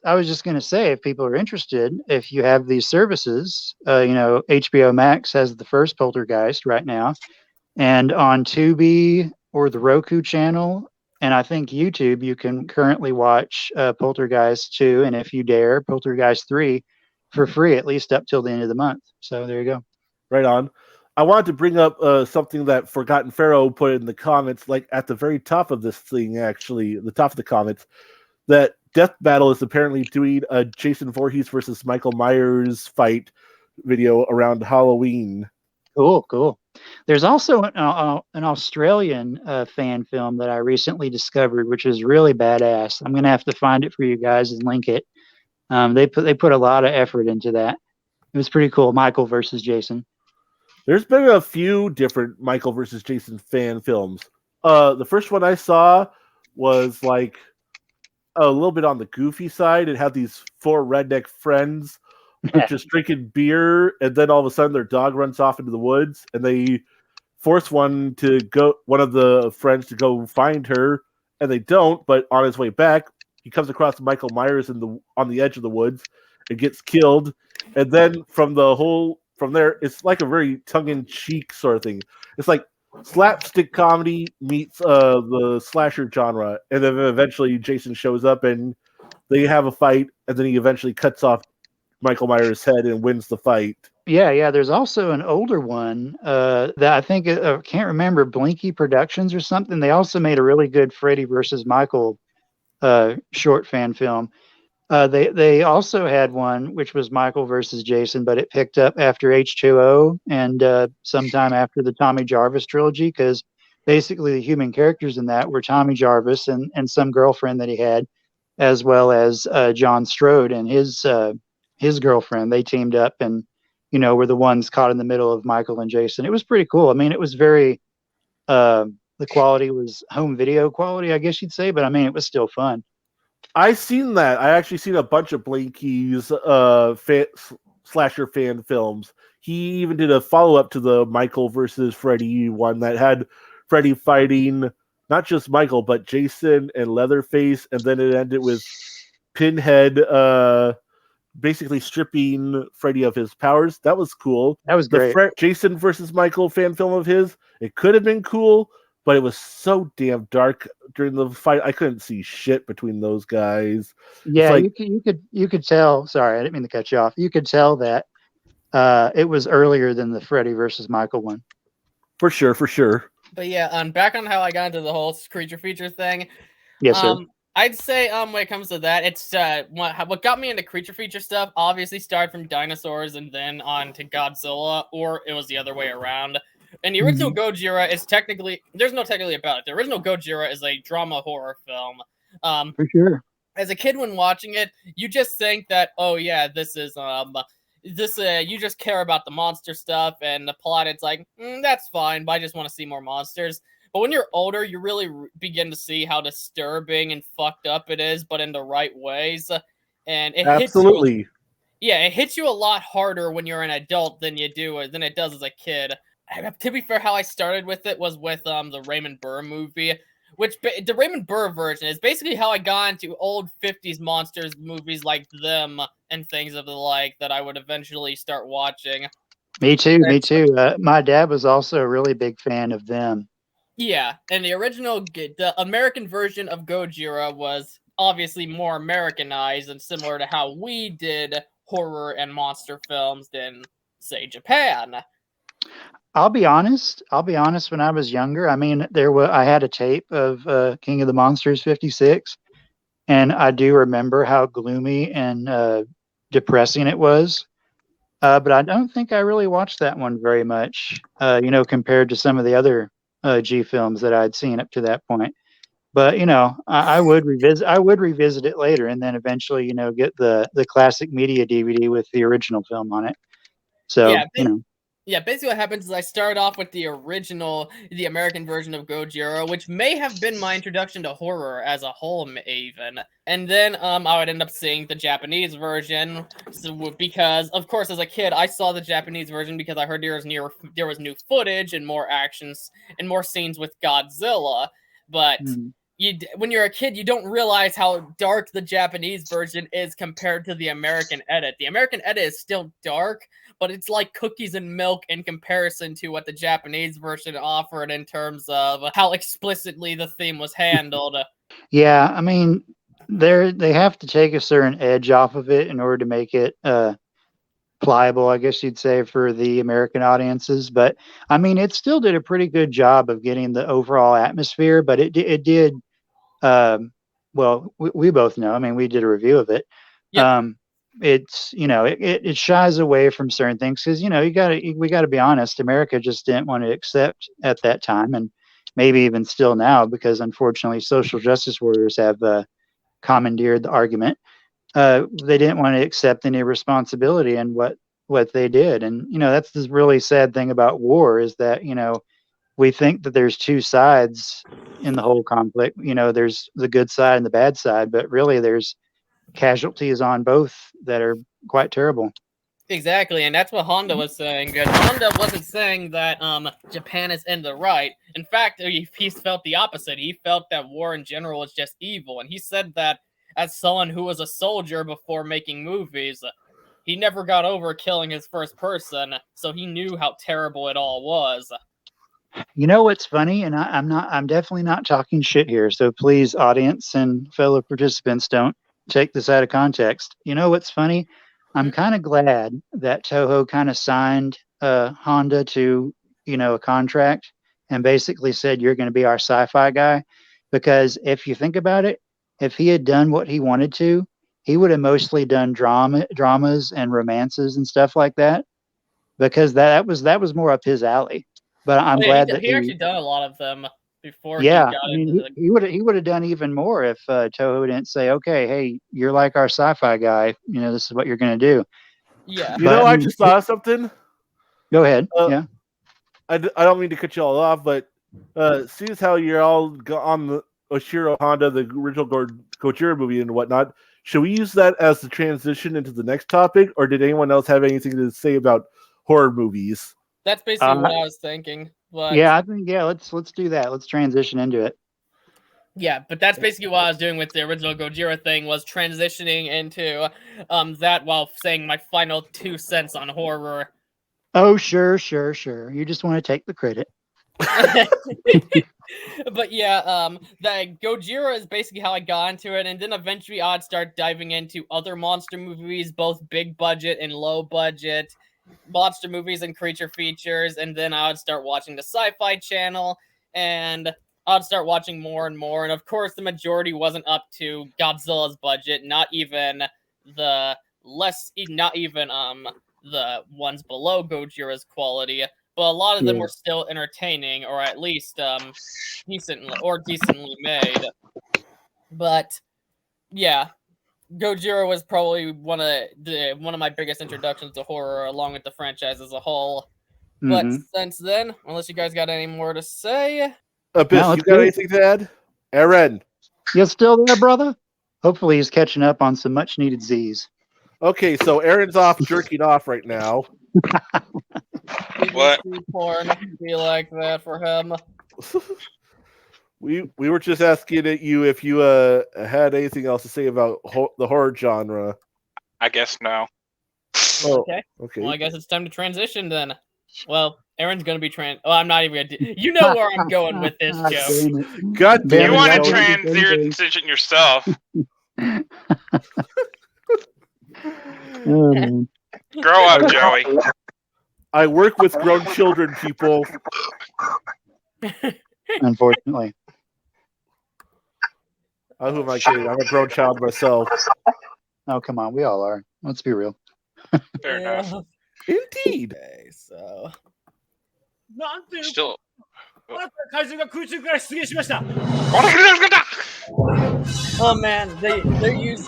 I was just going to say, if people are interested, if you have these services, HBO Max has the first Poltergeist right now, and on Tubi or the Roku channel, and I think YouTube, you can currently watch Poltergeist 2, and if you dare, Poltergeist 3 for free, at least up till the end of the month. So there you go. Right on. I wanted to bring up something that Forgotten Pharaoh put in the comments, like at the very top of this thing, actually, the top of the comments, that Death Battle is apparently doing a Jason Voorhees versus Michael Myers fight video around Halloween. Cool. There's also an Australian fan film that I recently discovered, which is really badass. I'm gonna have to find it for you guys and link it. They put a lot of effort into that. It was pretty cool. Michael versus Jason. There's been a few different Michael versus Jason fan films. The first one I saw was like a little bit on the goofy side. It had these four redneck friends just drinking beer, and then all of a sudden their dog runs off into the woods, and they force one of the friends to go find her, and they don't. But on his way back, he comes across Michael Myers on the edge of the woods and gets killed. And then from there, it's like a very tongue-in-cheek sort of thing. It's like slapstick comedy meets the slasher genre, and then eventually Jason shows up and they have a fight, and then he eventually cuts off Michael Myers' head and wins the fight. Yeah. There's also an older one that I think I can't remember, Blinky Productions or something. They also made a really good Freddy versus Michael short fan film. They also had one which was Michael versus Jason, but it picked up after H2O and sometime after the Tommy Jarvis trilogy, because basically the human characters in that were Tommy Jarvis and some girlfriend that he had, as well as John Strode and his girlfriend. They teamed up and were the ones caught in the middle of Michael and Jason. It was pretty cool. I mean, it was very the quality was home video quality, I guess you'd say, but I mean, it was still fun. I seen that. I actually seen a bunch of Blanky's slasher fan films. He even did a follow-up to the Michael versus Freddy one that had Freddy fighting not just Michael, but Jason and Leatherface, and then it ended with Pinhead basically stripping Freddy of his powers. That was cool. That was great. The Jason versus Michael fan film of his, it could have been cool, but it was so damn dark during the fight. I couldn't see shit between those guys. Yeah, like, you could tell. Sorry, I didn't mean to cut you off. You could tell that it was earlier than the Freddy versus Michael one. For sure. But yeah, back on how I got into the whole creature feature thing. Yes, sir. I'd say when it comes to that, it's what got me into creature feature stuff. Obviously, started from dinosaurs and then on to Godzilla, or it was the other way around. And the original Gojira is there's no technically about it. The original Gojira is a drama horror film. For sure. As a kid, when watching it, you just think that, oh yeah, this is you just care about the monster stuff, and the plot. It's like that's fine, but I just want to see more monsters. But when you're older, you really begin to see how disturbing and fucked up it is, but in the right ways. And it absolutely, it hits you a lot harder when you're an adult than it does as a kid. To be fair, how I started with it was with the Raymond Burr movie, which the Raymond Burr version is basically how I got into old 50s monsters movies like Them and things of the like that I would eventually start watching. Me too. My dad was also a really big fan of Them. Yeah, and the American version of Gojira was obviously more Americanized and similar to how we did horror and monster films in, say, Japan. I'll be honest. When I was younger, I mean, I had a tape of King of the Monsters *56, and I do remember how gloomy and depressing it was. But I don't think I really watched that one very much. Compared to some of the other G films that I'd seen up to that point. But I would revisit it later, and then eventually get the classic media DVD with the original film on it. So yeah, basically what happens is I started off with the American version of Gojira, which may have been my introduction to horror as a whole, even. And then I would end up seeing the Japanese version, because, of course, as a kid, I saw the Japanese version because I heard there was new footage and more actions and more scenes with Godzilla. But when you're a kid, you don't realize how dark the Japanese version is compared to the American edit. The American edit is still dark, but it's like cookies and milk in comparison to what the Japanese version offered in terms of how explicitly the theme was handled. Yeah, I mean, they have to take a certain edge off of it in order to make it pliable, I guess you'd say, for the American audiences. But I mean, it still did a pretty good job of getting the overall atmosphere. But it did. Well, we both know. I mean, we did a review of it. Yep. It's it shies away from certain things because we got to be honest. America just didn't want to accept at that time, and maybe even still now, because unfortunately, social justice warriors have commandeered the argument. They didn't want to accept any responsibility in what they did, and that's the really sad thing about war is that we think that there's two sides in the whole conflict. There's the good side and the bad side, but really there's casualties on both that are quite terrible. Exactly, and that's what Honda was saying. Honda wasn't saying that Japan is in the right. In fact, he felt the opposite. He felt that war in general is just evil, and he said that as someone who was a soldier before making movies, he never got over killing his first person, so he knew how terrible it all was. You know what's funny, and I'm definitely not talking shit here, so please, audience and fellow participants, don't take this out of context. You know what's funny? I'm kind of glad that Toho kind of signed Honda to a contract and basically said, you're going to be our sci-fi guy, because if you think about it, if he had done what he wanted to, he would have mostly done dramas and romances and stuff like that, because that was more up his alley. But I'm glad that he actually done a lot of them before he yeah, got I mean, into the. he would have done even more if Toho didn't say, okay, hey, you're like our sci-fi guy. You know, this is what you're going to do. Yeah. You know, I just saw something. Go ahead. I don't mean to cut you all off, but seeing as how you're all on the Oshiro Honda, the original Gojira movie and whatnot, should we use that as the transition into the next topic, or did anyone else have anything to say about horror movies? That's basically what I was thinking. But yeah, I think let's do that. Let's transition into it. yeah, but that's basically what I was doing with the original Gojira thing, was transitioning into that while saying my final 2 cents on horror. Oh, sure. You just want to take the credit. But yeah, the Gojira is basically how I got into it, and then eventually I'd start diving into other monster movies, both big budget and low budget monster movies and creature features, and then I would start watching the Sci-Fi Channel, and I'd start watching more and more, and of course the majority wasn't up to Godzilla's budget, not even the ones below Gojira's quality, but a lot of them were still entertaining, or at least decently made. But yeah, Gojira was probably one of my biggest introductions to horror, along with the franchise as a whole. But since then, unless you guys got any more to say, Abyss, you got anything to add? Aaron, you still there, brother? Hopefully, he's catching up on some much needed Z's. Okay, so Aaron's off jerking off right now. What? Porn be like that for him. We were just asking you if you had anything else to say about the horror genre. I guess no. Oh, okay. Okay. Well, I guess it's time to transition then. Well, Aaron's gonna be I'm not even gonna you know where I'm going with this joke. God damn You want to Joey. transition yourself. Grow up, Joey. I work with grown children, people. Unfortunately. Who am I kidding? I'm a grown child myself. Oh, come on. We all are. Let's be real. Fair enough. Indeed. Okay, so. Still. Oh man, they're using.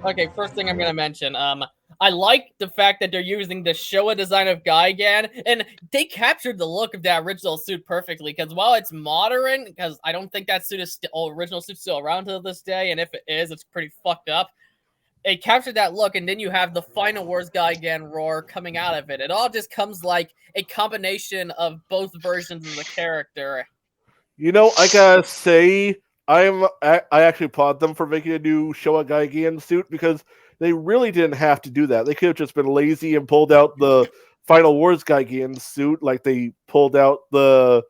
Okay, first thing I'm gonna mention, I like the fact that they're using the Showa design of Gigan, and they captured the look of that original suit perfectly. Because while it's modern, because I don't think that suit is original suit's still around to this day, and if it is, it's pretty fucked up. It captured that look, and then you have the Final Wars Gigan roar coming out of it. It all just comes like a combination of both versions of the character. You know, I gotta say, I actually applaud them for making a new Showa Gigan suit, because they really didn't have to do that. They could have just been lazy and pulled out the Final Wars Gigan suit, like they pulled out the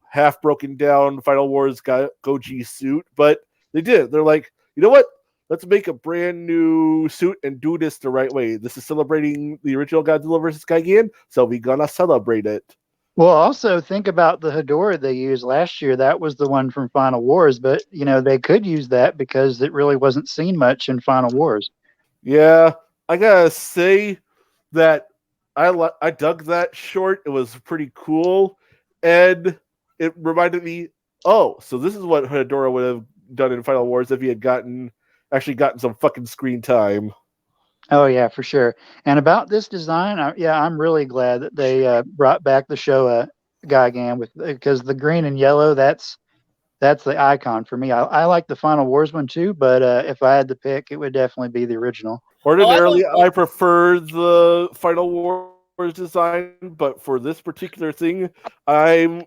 half broken down Final Wars Goji suit, but they did. They're like, you know what? Let's make a brand new suit and do this the right way. This is celebrating the original Godzilla vs. Gigan, so we're gonna celebrate it. Well, also think about the Hedorah they used last year. That was the one from Final Wars, but they could use that because it really wasn't seen much in Final Wars. Yeah, I gotta say that I dug that short. It was pretty cool, and it reminded me, oh, so this is what Hedorah would have done in Final Wars if he had actually gotten some fucking screen time. Oh yeah, for sure. And about this design, I'm really glad that they brought back the Showa Gigan because the green and yellow, that's the icon for me. I like the Final Wars one too, but if I had to pick, it would definitely be the original. Ordinarily, I prefer the Final Wars design, but for this particular thing, I'm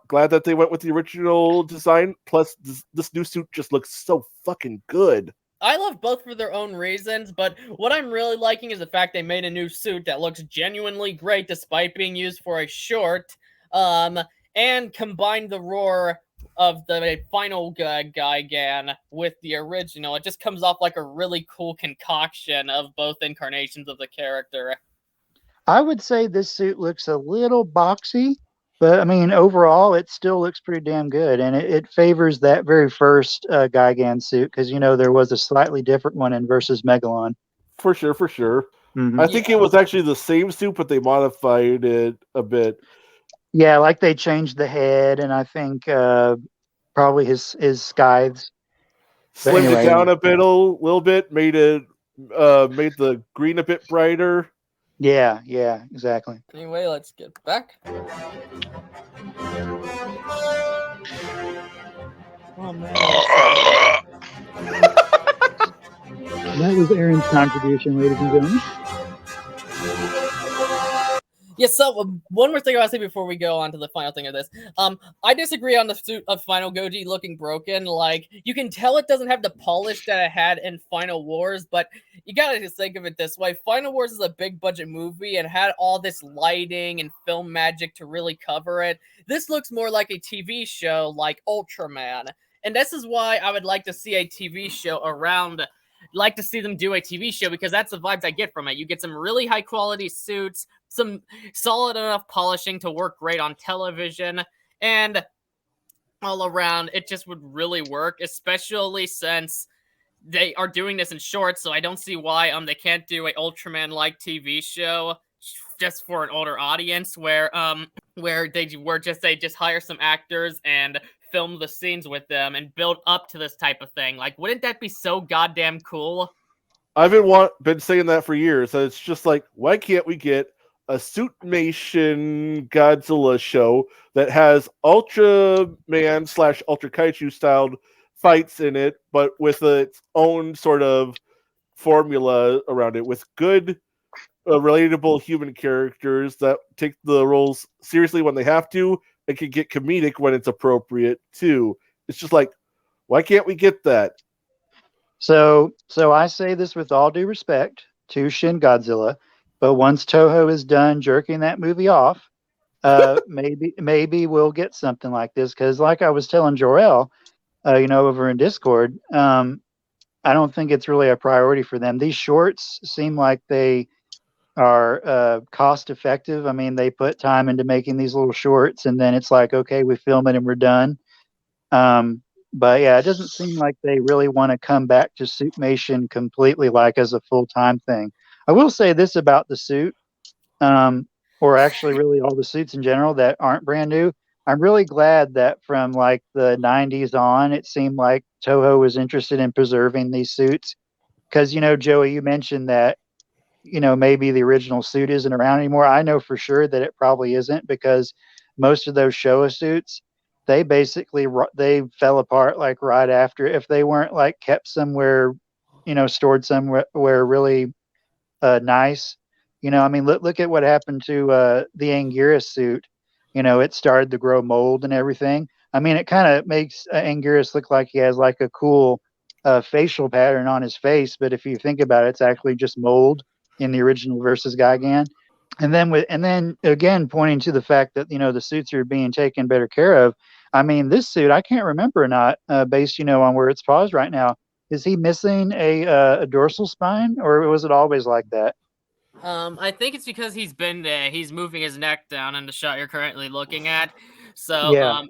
glad that they went with the original design. Plus, this new suit just looks so fucking good. I love both for their own reasons, but what I'm really liking is the fact they made a new suit that looks genuinely great despite being used for a short, and combined the roar of the final Gigan with the original. It just comes off like a really cool concoction of both incarnations of the character. I would say this suit looks a little boxy, But I mean, overall, it still looks pretty damn good, and it favors that very first Gigan suit because there was a slightly different one in versus Megalon. For sure, for sure. Mhm. I think it was actually the same suit, but they modified it a bit. Yeah, like they changed the head, and I think probably his scythes. But Slimmed it anyway, down a bit, a little bit, made the green a bit brighter. yeah, exactly. Anyway, let's get back. Oh man. That was Aaron's contribution, ladies and gentlemen. Yes, so one more thing I want to say before we go on to the final thing of this. I disagree on the suit of Final Goji looking broken. Like, you can tell it doesn't have the polish that it had in Final Wars, but you gotta just think of it this way. Final Wars is a big budget movie and had all this lighting and film magic to really cover it. This looks more like a TV show like Ultraman. And this is why I would like to see a TV show around... like to see them do a TV show because that's the vibes I get from it. You get some really high quality suits, some solid enough polishing to work great on television, and all around it just would really work, especially since they are doing this in shorts, so I don't see why they can't do a Ultraman-like TV show just for an older audience where they just hire some actors and film the scenes with them and build up to this type of thing. Like, wouldn't that be so goddamn cool? I've been saying that for years. It's just like, why can't we get a Suitmation Godzilla show that has Ultraman / Ultra Kaiju styled fights in it, but with its own sort of formula around it, with good, relatable human characters that take the roles seriously when they have to, and can get comedic when it's appropriate too. It's just like, why can't we get that? So I say this with all due respect to Shin Godzilla, but once Toho is done jerking that movie off, maybe we'll get something like this. Because like I was telling Jor-El, over in Discord, I don't think it's really a priority for them. These shorts seem like they are cost effective. I mean, they put time into making these little shorts, and then it's like, okay, we film it and we're done. But yeah, it doesn't seem like they really want to come back to Suitmation completely, like as a full-time thing. I will say this about the suit, or actually really all the suits in general that aren't brand new. I'm really glad that from like the 90s on, it seemed like Toho was interested in preserving these suits. Because, Joey, you mentioned that, maybe the original suit isn't around anymore. I know for sure that it probably isn't because most of those Showa suits, they basically they fell apart like right after, if they weren't like kept somewhere, stored somewhere really nice. I mean, look at what happened to the Anguirus suit. It started to grow mold and everything. I mean, it kind of makes Anguirus look like he has like a cool facial pattern on his face, but if you think about it, it's actually just mold in the original versus Gigan. And then again, pointing to the fact that the suits are being taken better care of. I mean, this suit, I can't remember or not, based on where it's paused right now. Is he missing a dorsal spine, or was it always like that? I think it's because he's moving his neck down in the shot you're currently looking at. So Yeah,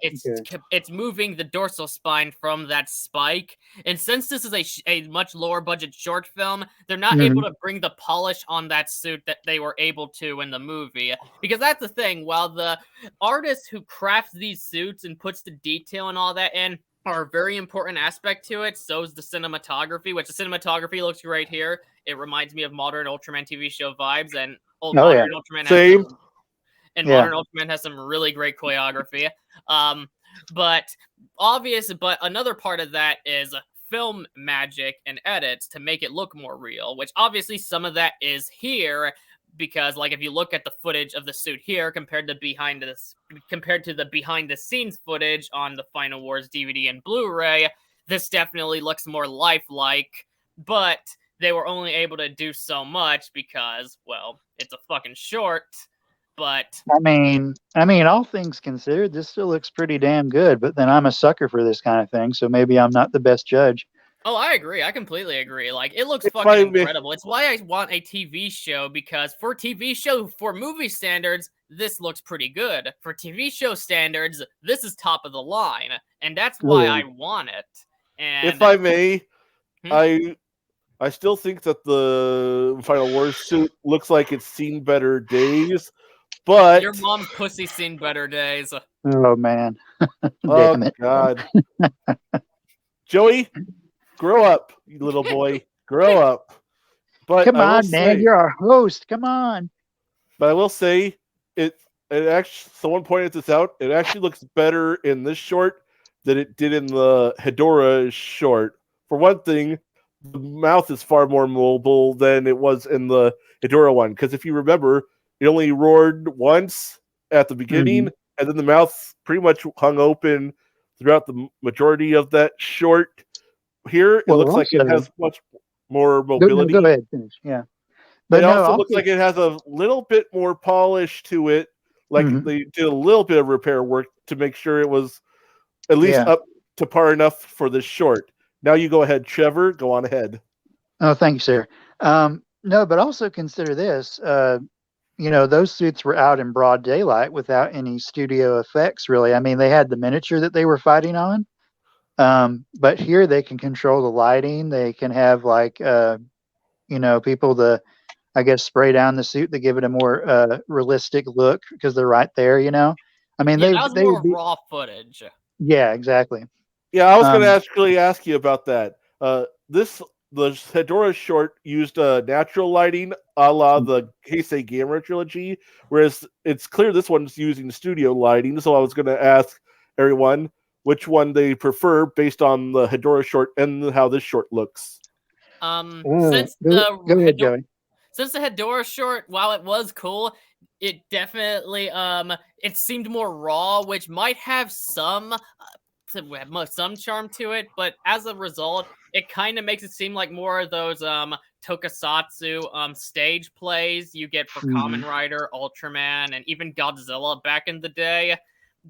it's moving the dorsal spine from that spike. And since this is a much lower budget short film, they're not able to bring the polish on that suit that they were able to in the movie. Because that's the thing, while the artist who crafts these suits and puts the detail and all that in are a very important aspect to it, so is the cinematography, which the cinematography looks great here. It reminds me of modern Ultraman TV show vibes, and modern Ultraman Same. Modern Ultraman has some really great choreography. But another part of that is film magic and edits to make it look more real, which obviously some of that is here because, like, if you look at the footage of the suit here compared to the behind the scenes footage on the Final Wars DVD and Blu-ray, this definitely looks more lifelike, but they were only able to do so much because, well, it's a fucking short. But I mean, all things considered, this still looks pretty damn good. But then I'm a sucker for this kind of thing, so maybe I'm not the best judge. Oh, I agree. I completely agree. Like, it looks fucking incredible. It's why I want a TV show, because for movie standards, this looks pretty good. For TV show standards, this is top of the line, and that's why I want it. And if I may, Hmm? I still think that the Final Wars suit looks like it's seen better days, but your mom's pussy seen better days. Oh man, oh damn it! god, Joey, grow up, you little boy, grow up. But Come I will on, man, say, you're our host. Come on. but I will say, it actually, someone pointed this out. It actually looks better in this short than it did in the Hedora short. For one thing, the mouth is far more mobile than it was in the Hedora one. Because if you remember, it only roared once at the beginning, and then the mouth pretty much hung open throughout the majority of that short. Here, it looks like it has much more mobility. Go ahead, finish. Yeah, It but no, also looks like it has a little bit more polish to it. Like they did a little bit of repair work to make sure it was at least up to par enough for this short. Now you go ahead, Trevor. Go on ahead. Oh, thank you, sir. No, but also consider this. Those suits were out in broad daylight without any studio effects, really. I mean, they had the miniature that they were fighting on, but here they can control the lighting. They can have people to, I guess, spray down the suit to give it a more realistic look because they're right there. I mean, that was they more would be. raw footage. Yeah, exactly. Yeah, I was going to actually ask you about that. The Hedora short used natural lighting a la the Heisei Gamera trilogy, whereas it's clear this one's using studio lighting. So I was going to ask everyone which one they prefer based on the Hedora short and how this short looks. Since go ahead, Joey. Since the Hedora short, while it was cool, it definitely it seemed more raw, which might have some charm to it, but as a result, it kind of makes it seem like more of those tokusatsu stage plays you get for Kamen Rider, Ultraman, and even Godzilla back in the day.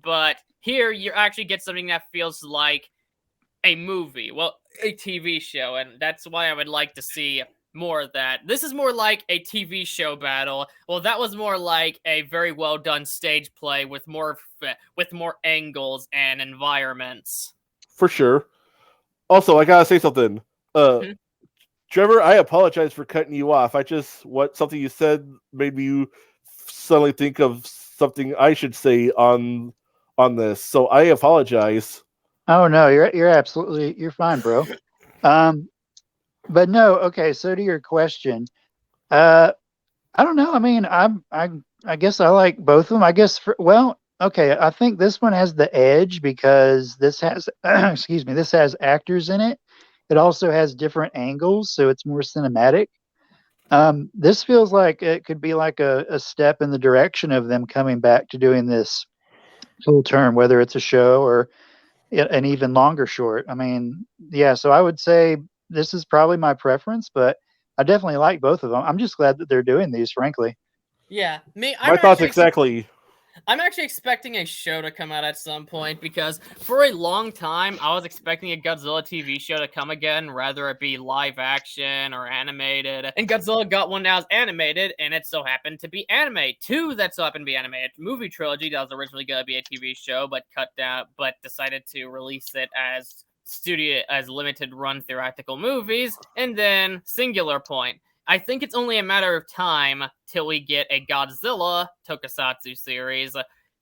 But here you actually get something that feels like a movie, well, a TV show, and that's why I would like to see more of that. This is more like a TV show battle. Well, that was more like a very well done stage play with more angles and environments. For sure. Also, I gotta say something. Trevor, I apologize for cutting you off. Something you said made me suddenly think of something I should say on this. So I apologize. Oh no, you're fine, bro. But no, okay. So to your question, I don't know. I mean, I guess I like both of them. I guess okay. I think this one has the edge because this has this has actors in it. It also has different angles, so it's more cinematic. This feels like it could be like a step in the direction of them coming back to doing this full term, whether it's a show or an even longer short. I mean, yeah. So I would say this is probably my preference, but I definitely like both of them. I'm just glad that they're doing these, frankly. Yeah, my thoughts exactly. I'm actually expecting a show to come out at some point because for a long time I was expecting a Godzilla TV show to come again, rather it be live action or animated. And Godzilla got one that was animated, and it so happened to be anime. Two that so happened to be animated. Movie trilogy that was originally going to be a TV show, but cut down, but decided to release it as limited run theatrical movies. And then Singular Point. I think it's only a matter of time till we get a Godzilla tokusatsu series,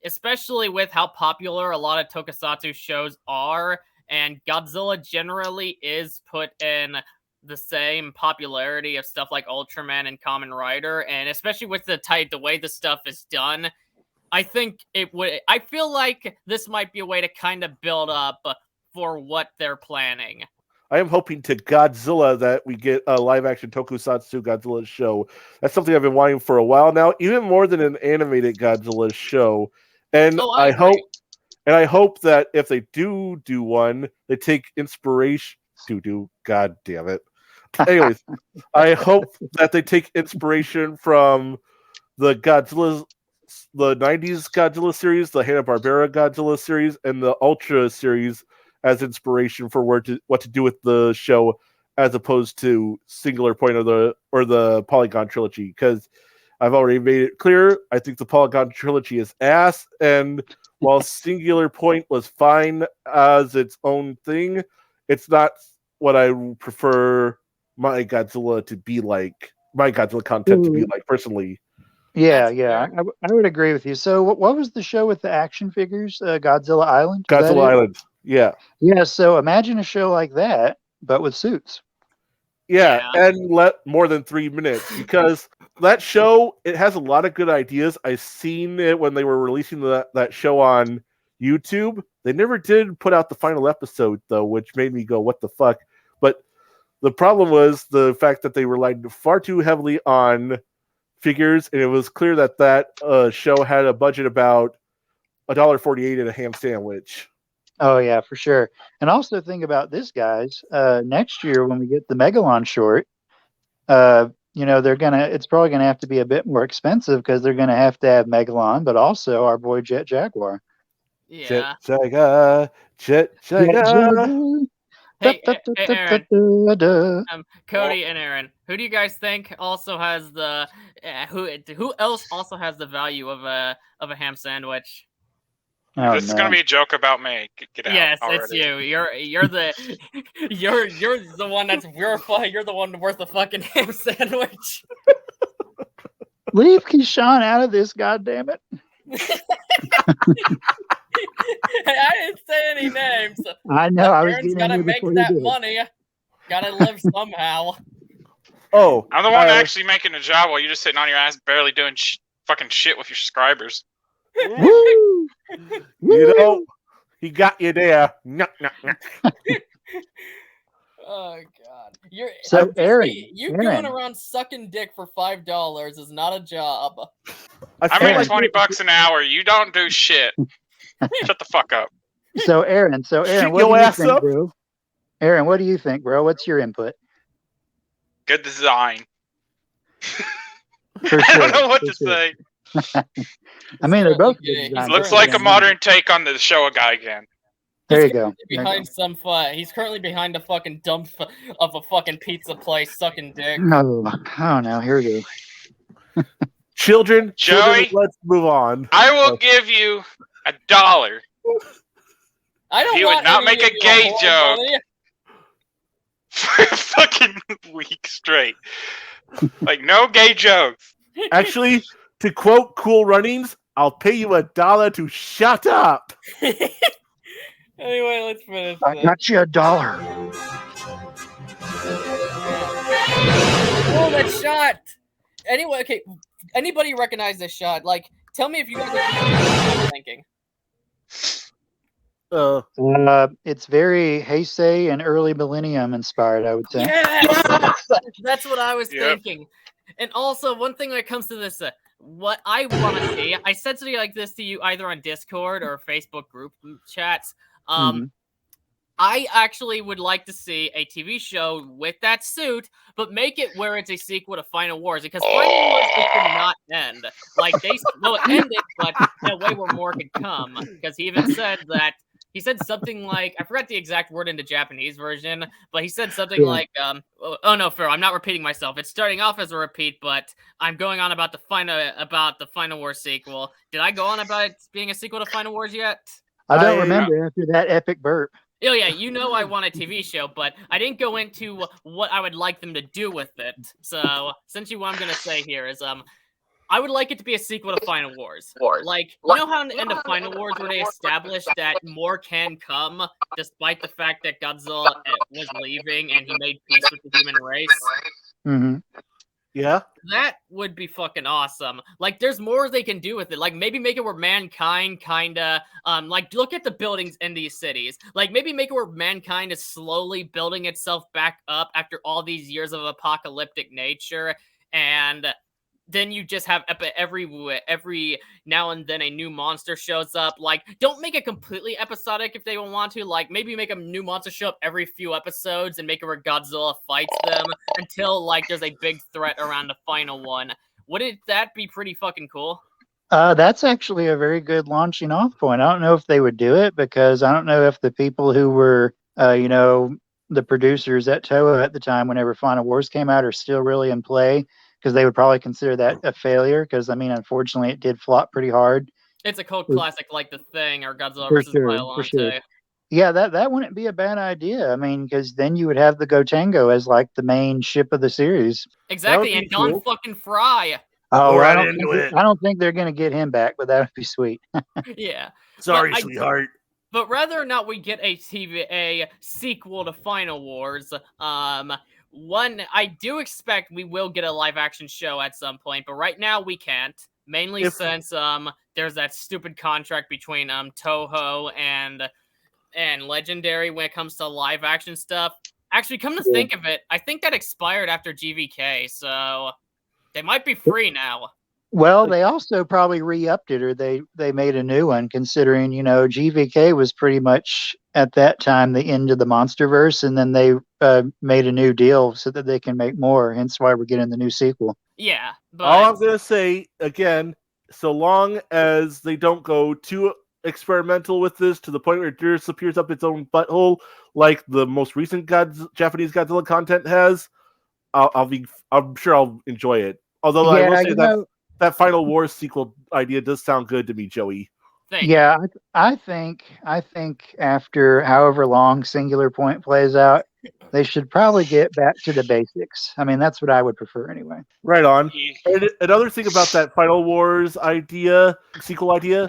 especially with how popular a lot of tokusatsu shows are, and Godzilla generally is put in the same popularity of stuff like Ultraman and Kamen Rider, and especially with the way the stuff is done, I think I feel like this might be a way to kind of build up for what they're planning. I am hoping to Godzilla that we get a live-action tokusatsu Godzilla show. That's something I've been wanting for a while now, even more than an animated Godzilla show. And I hope that if they do one, they take inspiration to God damn it. Anyways, I hope that they take inspiration from the 90s Godzilla series, the Hanna-Barbera Godzilla series, and the Ultra series as inspiration for what to do with the show, as opposed to Singular Point or the Polygon trilogy. Because I've already made it clear. I think the Polygon trilogy is ass, and while Singular Point was fine as its own thing, it's not what I prefer my Godzilla to be like. My Godzilla content to be like personally. Yeah, I would agree with you. So, what was the show with the action figures? Godzilla Island. Godzilla Island. Yeah. Yeah. So imagine a show like that, but with suits. Yeah, and let more than 3 minutes, because that show, it has a lot of good ideas. I've seen it when they were releasing that show on YouTube. They never did put out the final episode, though, which made me go, what the fuck? But the problem was the fact that they relied far too heavily on figures, and it was clear that show had a budget about $1.48 and a ham sandwich. Oh yeah, for sure. And also think about this, guys. Next year when we get the Megalon short, it's probably gonna have to be a bit more expensive because they're gonna have to have Megalon, but also our boy Jet Jaguar. Yeah. Jet Jaguar. Hey, Aaron. Cody and Aaron, who do you guys think also has the who else also has the value of a ham sandwich? Oh, this is gonna be a joke about me. Get out. Yes, already. it's you. You're the one you're the one worth the fucking ham sandwich. Leave Keyshawn out of this, goddammit. I didn't say any names. I know. I was Aaron's gotta make that money. Gotta live somehow. Oh, I'm the one actually making a job while you're just sitting on your ass, barely doing fucking shit with your subscribers. Woo! You know, he got you there. Oh god! Aaron, going around sucking dick for $5 is not a job. I make $20 an hour. You don't do shit. Shut the fuck up. So Aaron, what do you think, bro? Aaron, what do you think, bro? What's your input? Good design. For sure, I don't know what to say. I mean, they're both good designs. Looks like a modern take on the Showa guy again. There you go. He's currently behind a fucking dump of a fucking pizza place sucking dick. Oh no, here we go. Children, Joey, let's move on. I will give you $1. I don't if you want would not make a gay joke for a fucking week straight. Like, no gay jokes. Actually, to quote Cool Runnings, I'll pay you $1 to shut up. Anyway, let's finish. I got you $1. Oh, that shot! Anyway, okay. Anybody recognize this shot? Like, tell me if you guys are thinking. It's very Heisei and early millennium inspired, I would say. Yes! That's what I was thinking. And also, one thing when it comes to this, what I want to see, I said something like this to you either on Discord or Facebook group chats. I actually would like to see a TV show with that suit, but make it where it's a sequel to Final Wars, because Final Wars did not end. Like, it ended, but in a way where more could come. Because he even said that, he said something like, I forgot the exact word in the Japanese version, but he said something like, oh no, Pharaoh, I'm not repeating myself. It's starting off as a repeat, but I'm going on about the Final Wars sequel. Did I go on about it being a sequel to Final Wars yet? I don't remember after that epic burp. Oh yeah, you know I want a TV show, but I didn't go into what I would like them to do with it. So, essentially what I'm going to say here is, I would like it to be a sequel to Final Wars. Like, you know how in the end of Final Wars where they established that more can come, despite the fact that Godzilla was leaving and he made peace with the human race? Mm-hmm. Yeah? That would be fucking awesome. Like, there's more they can do with it. Like, maybe make it where mankind kinda, like, look at the buildings in these cities. Like, maybe make it where mankind is slowly building itself back up after all these years of apocalyptic nature, and then you just have every now and then a new monster shows up. Like, don't make it completely episodic if they don't want to. Like, maybe make a new monster show up every few episodes and make it where Godzilla fights them until, like, there's a big threat around the final one. Wouldn't that be pretty fucking cool? That's actually a very good launching off point. I don't know if they would do it because I don't know if the people who were, the producers at Toa at the time whenever Final Wars came out are still really in play. because they would probably consider that a failure. Because I mean, unfortunately, it did flop pretty hard. It's a cult classic like The Thing or Godzilla For vs. sure, Biollante. for sure. Yeah, that wouldn't be a bad idea. I mean, because then you would have the Gotengo as like the main ship of the series. Exactly, That would and be Don cool. fucking Fry. Oh, Go I right don't into think it. I don't think they're gonna get him back, but that would be sweet. Yeah. Sorry, But sweetheart. But whether or not we get a sequel to Final Wars, one I do expect we will get a live action show at some point, but right now we can't. Mainly since there's that stupid contract between Toho and Legendary when it comes to live action stuff. Actually, come to think of it, I think that expired after GVK, so they might be free now. Well, they also probably re-upped it, or they made a new one. Considering GVK was pretty much at that time the end of the MonsterVerse, and then they made a new deal so that they can make more. Hence why we're getting the new sequel. Yeah, but All I'm gonna say again, so long as they don't go too experimental with this to the point where it disappears up its own butthole, like the most recent Japanese Godzilla content has, I'm sure I'll enjoy it. Although I will say that Final Wars sequel idea does sound good to me, Joey. Yeah, I think after however long Singular Point plays out, they should probably get back to the basics. I mean, that's what I would prefer anyway. Right on. And another thing about that Final Wars sequel idea,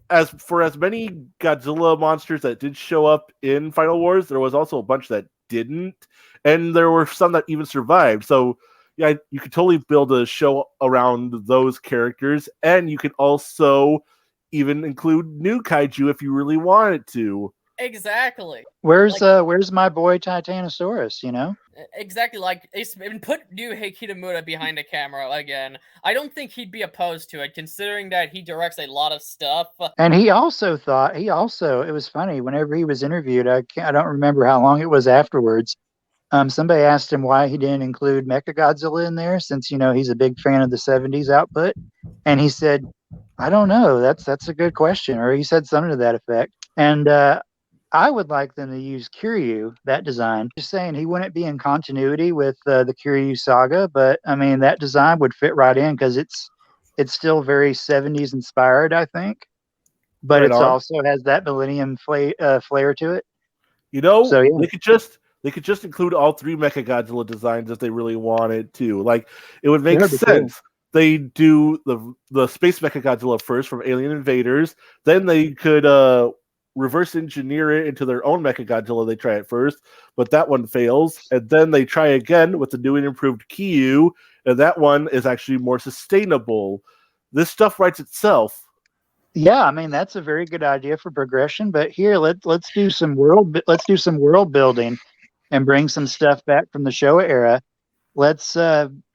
as many Godzilla monsters that did show up in Final Wars, there was also a bunch that didn't, and there were some that even survived. So yeah, you could totally build a show around those characters, and you could also even include new kaiju if you really wanted to. Exactly. Where's my boy Titanosaurus? Exactly. Like, and put new Kitamura behind the camera again. I don't think he'd be opposed to it, considering that he directs a lot of stuff. And he also it was funny whenever he was interviewed. I don't remember how long it was afterwards. Somebody asked him why he didn't include Mechagodzilla in there, since he's a big fan of the '70s output, and he said, "I don't know. That's a good question," or he said something to that effect. And I would like them to use Kiryu, that design. Just saying, he wouldn't be in continuity with the Kiryu saga, but I mean that design would fit right in because it's still very '70s inspired, I think, but it also has that Millennium flair to it. So yeah. They could just include all three Mechagodzilla designs if they really wanted to. Like, it would make sense. Cool. They do the Space Mechagodzilla first from Alien Invaders, then they could reverse engineer it into their own Mechagodzilla. They try it first, but that one fails, and then they try again with the new and improved Kiryu, and that one is actually more sustainable. This stuff writes itself. Yeah, I mean that's a very good idea for progression. But here, let's do some world building. And bring some stuff back from the Showa era. Let's,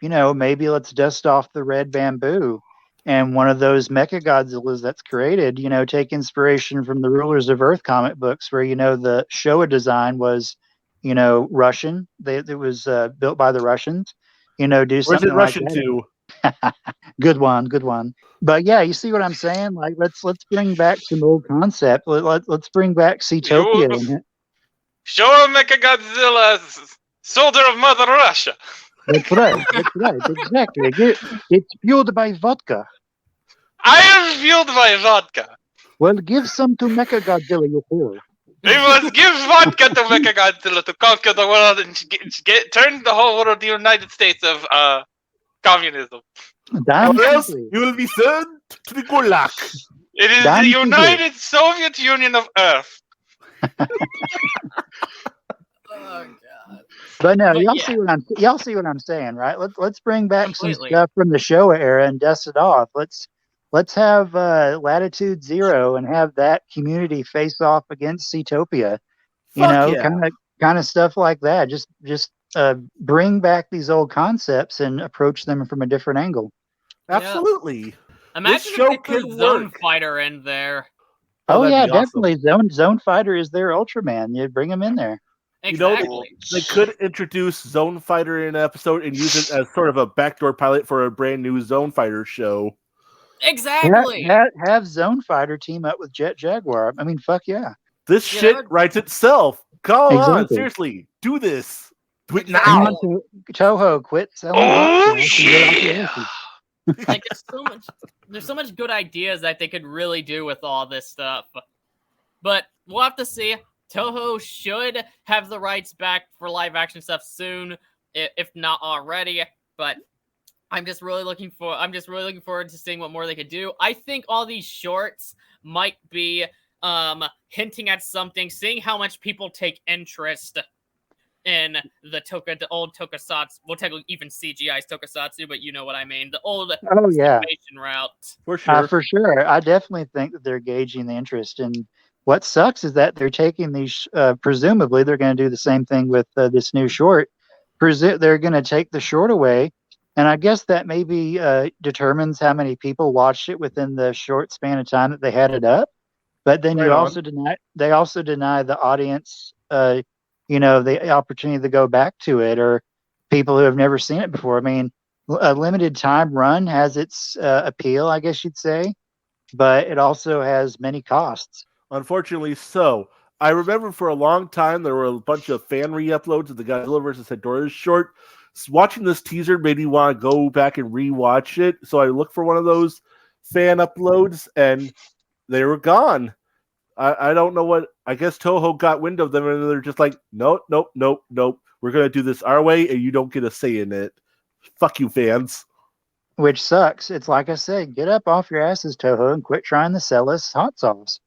maybe let's dust off the red bamboo, and one of those Mechagodzillas that's created, take inspiration from the Rulers of Earth comic books, where the Showa design was, Russian. It was built by the Russians. Do something Where's it Russian like to? Good one. But yeah, you see what I'm saying? Like, let's bring back some old concept. Let's bring back Seatopia. Show Mechagodzilla, soldier of Mother Russia. That's right. Exactly. It's fueled by vodka. I am fueled by vodka. Well, give some to Mechagodzilla, you fool. We must give vodka to Mechagodzilla to conquer the world and turn the whole world the United States of communism. Or else you will be sent to the Gulag. It is the United Soviet Union of Earth. Oh god! But no, y'all see what I'm saying, right? Let's bring back some stuff from the Showa era and dust it off. Let's have Latitude Zero and have that community face off against Seatopia. Kind of stuff like that. Just bring back these old concepts and approach them from a different angle. Absolutely. Yeah. Imagine if they put Zone Fighter in there. Oh yeah, definitely. Awesome. Zone Fighter is their Ultraman. You bring him in there. Exactly. They could introduce Zone Fighter in an episode and use it as sort of a backdoor pilot for a brand new Zone Fighter show. Exactly. Have Zone Fighter team up with Jet Jaguar. I mean, fuck yeah. This shit writes itself. Call on, seriously, do this. Do it Exactly. now. Come on, Toho, quit selling hot sauce and get off your asses. Like there's so much good ideas that they could really do with all this stuff. But we'll have to see. Toho should have the rights back for live action stuff soon, if not already. But I'm just really looking forward to seeing what more they could do. I think all these shorts might be hinting at something, seeing how much people take interest in the old tokusatsu. Well, technically even CGI's tokusatsu, but you know what I mean. The old Oh yeah, animation route. For sure. for sure. I definitely think that they're gauging the interest. And what sucks is that they're taking these. Presumably, they're going to do the same thing with this new short. They're going to take the short away, and I guess that maybe determines how many people watched it within the short span of time that they had it up. But then Right you on. also deny. They also deny the audience. The opportunity to go back to it, or people who have never seen it before. I mean, a limited time run has its appeal, I guess you'd say, but it also has many costs. Unfortunately, so. I remember for a long time there were a bunch of fan re-uploads of the Godzilla vs. Hedorah short. Watching this teaser made me want to go back and re-watch it, so I looked for one of those fan uploads, and they were gone. I don't know what. I guess Toho got wind of them, and they're just like, nope. We're gonna do this our way, and you don't get a say in it. Fuck you, fans. Which sucks. It's like I said, get up off your asses, Toho, and quit trying to sell us hot sauce.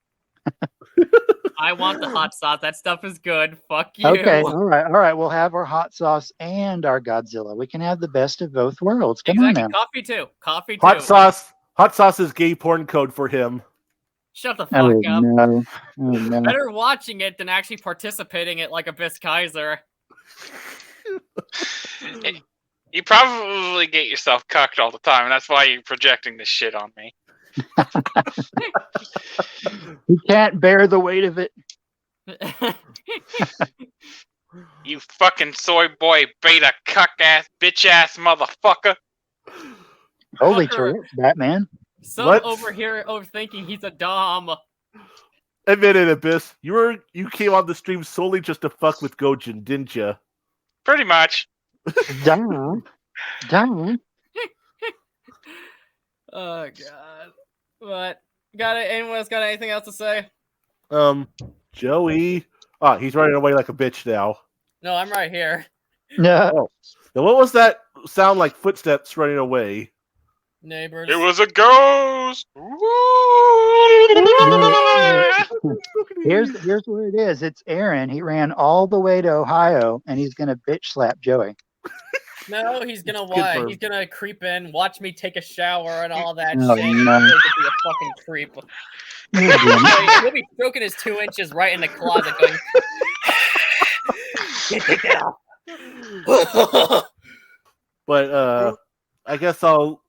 I want the hot sauce. That stuff is good. Fuck you. Okay, all right. We'll have our hot sauce and our Godzilla. We can have the best of both worlds. Come on now. Coffee too. Hot sauce is gay porn code for him. Shut the fuck up. No. Oh, no. Better watching it than actually participating in it like Abyss Kaiser. You probably get yourself cucked all the time, and that's why you're projecting this shit on me. You can't bear the weight of it. You fucking soy boy beta cuck ass bitch ass motherfucker. Holy Fucker. Tourette's, Batman. Some What? over here overthinking he's a dom. Admit it, Abyss. You came on the stream solely just to fuck with Gojin, didn't you? Pretty much. Dom. Oh god. What? Anyone else got anything else to say? Joey. He's running away like a bitch now. No, I'm right here. No. Now, what was that sound like? Footsteps running away. Neighbors. It was a ghost. Here's where it is. It's Aaron. He ran all the way to Ohio, and he's gonna bitch slap Joey. No, he's gonna confirmed. He's gonna creep in, watch me take a shower and all that Oh, shit. no. He'll be a fucking creep. He'll be stroking his 2 inches right in the closet, going. Take that off. But I guess I'll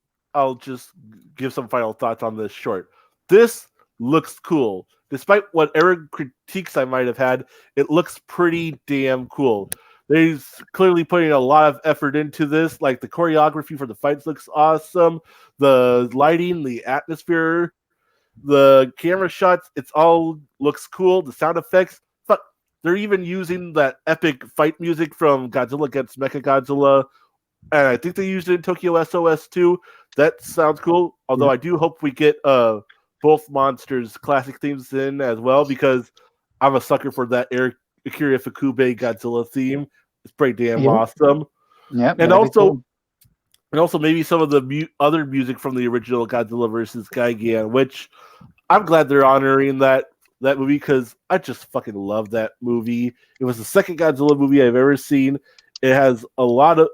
just give some final thoughts on this short. This looks cool. Despite what error critiques I might have had, it looks pretty damn cool. They're clearly putting a lot of effort into this. Like the choreography for the fights looks awesome. The lighting, the atmosphere, the camera shots, it's all looks cool. The sound effects, fuck, they're even using that epic fight music from Godzilla against Mechagodzilla. And I think they used it in Tokyo SOS too. That sounds cool. Although I do hope we get both monsters' classic themes in as well, because I'm a sucker for that Akira Ifukube Godzilla theme. It's pretty damn awesome. Yeah, and also maybe some of the other music from the original Godzilla vs. Gigan, which I'm glad they're honoring that movie, because I just fucking love that movie. It was the second Godzilla movie I've ever seen. It has a lot of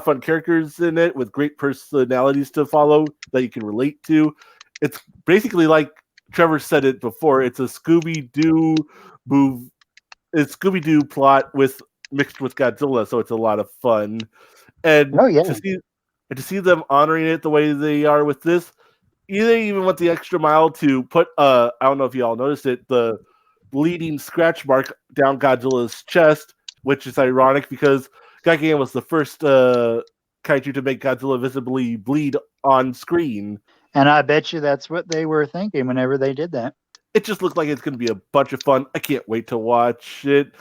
fun characters in it with great personalities to follow that you can relate to. It's basically like Trevor said it before. It's a Scooby-Doo move. It's Scooby-Doo plot mixed with Godzilla, so it's a lot of fun. And to see them honoring it the way they are with this, they even went the extra mile to put I don't know if you all noticed it, the bleeding scratch mark down Godzilla's chest, which is ironic because Gigan was the first kaiju to make Godzilla visibly bleed on screen. And I bet you that's what they were thinking whenever they did that. It just looks like it's going to be a bunch of fun. I can't wait to watch it.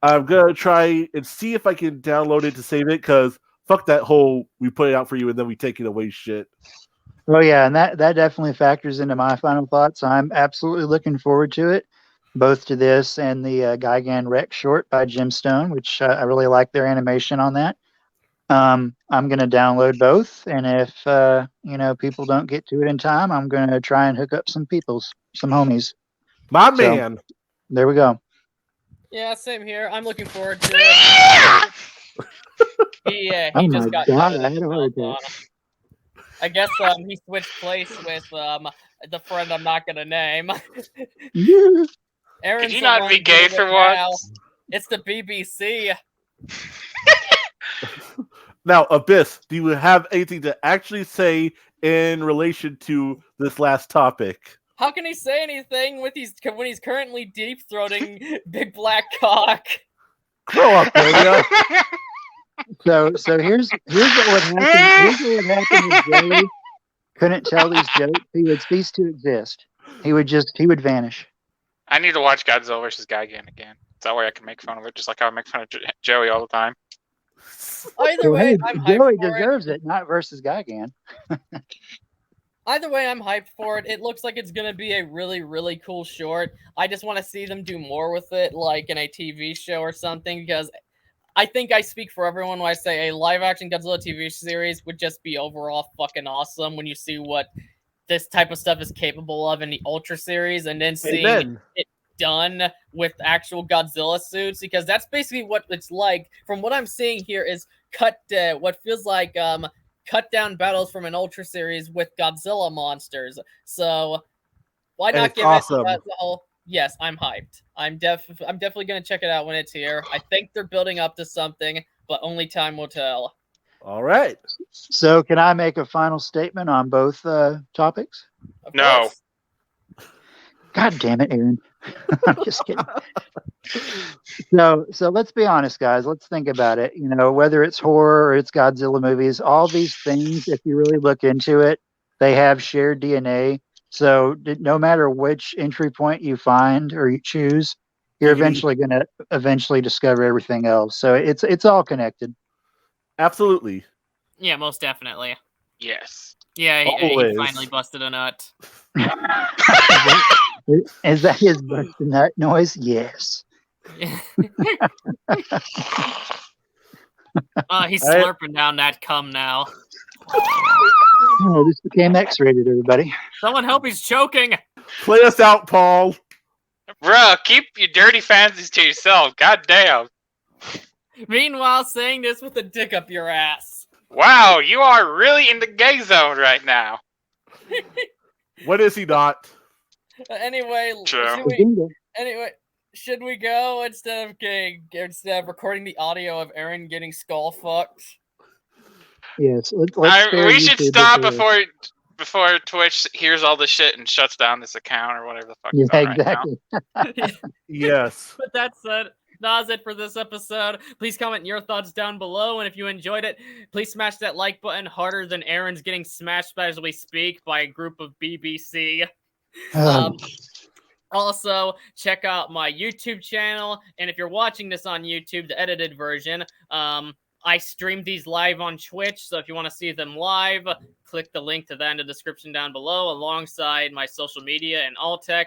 I'm gonna try and see if I can download it to save it, because fuck that whole we put it out for you and then we take it away shit. Oh yeah, and that definitely factors into my final thoughts. I'm absolutely looking forward to it, both to this and the Gigan Rex short by Jim Stone, which I really like their animation on that. I'm going to download both, and if people don't get to it in time, I'm going to try and hook up some homies. My man. There we go. Yeah, same here. I'm looking forward to it. He Oh just my got God, cut I had a heart on attack. him. I guess he switched place with the friend I'm not gonna name. Aaron's Could you not be gay for once? It's the BBC. Now, Abyss, do you have anything to actually say in relation to this last topic? How can he say anything when he's currently deep throating Big Black Cock? Grow up, will ya? So here's what would happen. Here's what would happen if Joey couldn't tell these jokes. He would cease to exist. He would vanish. I need to watch Godzilla vs. Gigan again. That way I can make fun of it, just like how I make fun of Joey all the time. Either way, I'm hyped Joey for deserves it, not versus Gigan. Either way, I'm hyped for it. It looks like it's gonna be a really, really cool short. I just want to see them do more with it, like in a TV show or something, because I think I speak for everyone when I say a live-action Godzilla TV series would just be overall fucking awesome when you see what this type of stuff is capable of in the Ultra series, and then seeing it done with actual Godzilla suits, because that's basically what it's like. From what I'm seeing here is what feels like cut down battles from an Ultra series with Godzilla monsters. So why not give it the whole? Yes, I'm hyped. I'm definitely gonna check it out when it's here. I think they're building up to something, but only time will tell. All right. So can I make a final statement on both topics? Of No. course. God damn it, Aaron. I'm just kidding. So let's be honest, guys. Let's think about it. Whether it's horror or it's Godzilla movies, all these things, if you really look into it, they have shared DNA. So no matter which entry point you find or you choose, you're eventually going to discover everything else. So it's all connected. Absolutely. Yeah, most definitely. Yes. Yeah, he finally busted a nut. Is that his busting nut noise? Yes. He's slurping down that cum now. Oh, this became X-rated, everybody. Someone help, he's choking. Play us out, Paul. Bro, keep your dirty fantasies to yourself. God damn. Meanwhile, saying this with a dick up your ass. Wow, you are really in the gay zone right now. What is he not? Anyway, should we go instead of recording the audio of Aaron getting skull fucked? Yes, we should stop before Twitch hears all the shit and shuts down this account or whatever the fuck. Yeah, exactly. Right Yes. But that said, that's it for this episode. Please comment your thoughts down below, and if you enjoyed it, please smash that like button harder than Aaron's getting smashed as we speak by a group of BBC. Also, check out my YouTube channel, and if you're watching this on YouTube, the edited version, I stream these live on Twitch, so if you want to see them live, click the link to that in the description down below, alongside my social media and Alltech.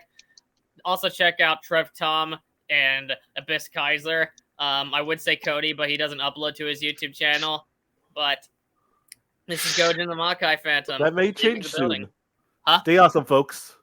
Also, check out Trev Thom and Abyss Kaiser. I would say Cody, but he doesn't upload to his YouTube channel. But this is Goji the Makai Phantom. That may change soon. Huh? Stay awesome, folks.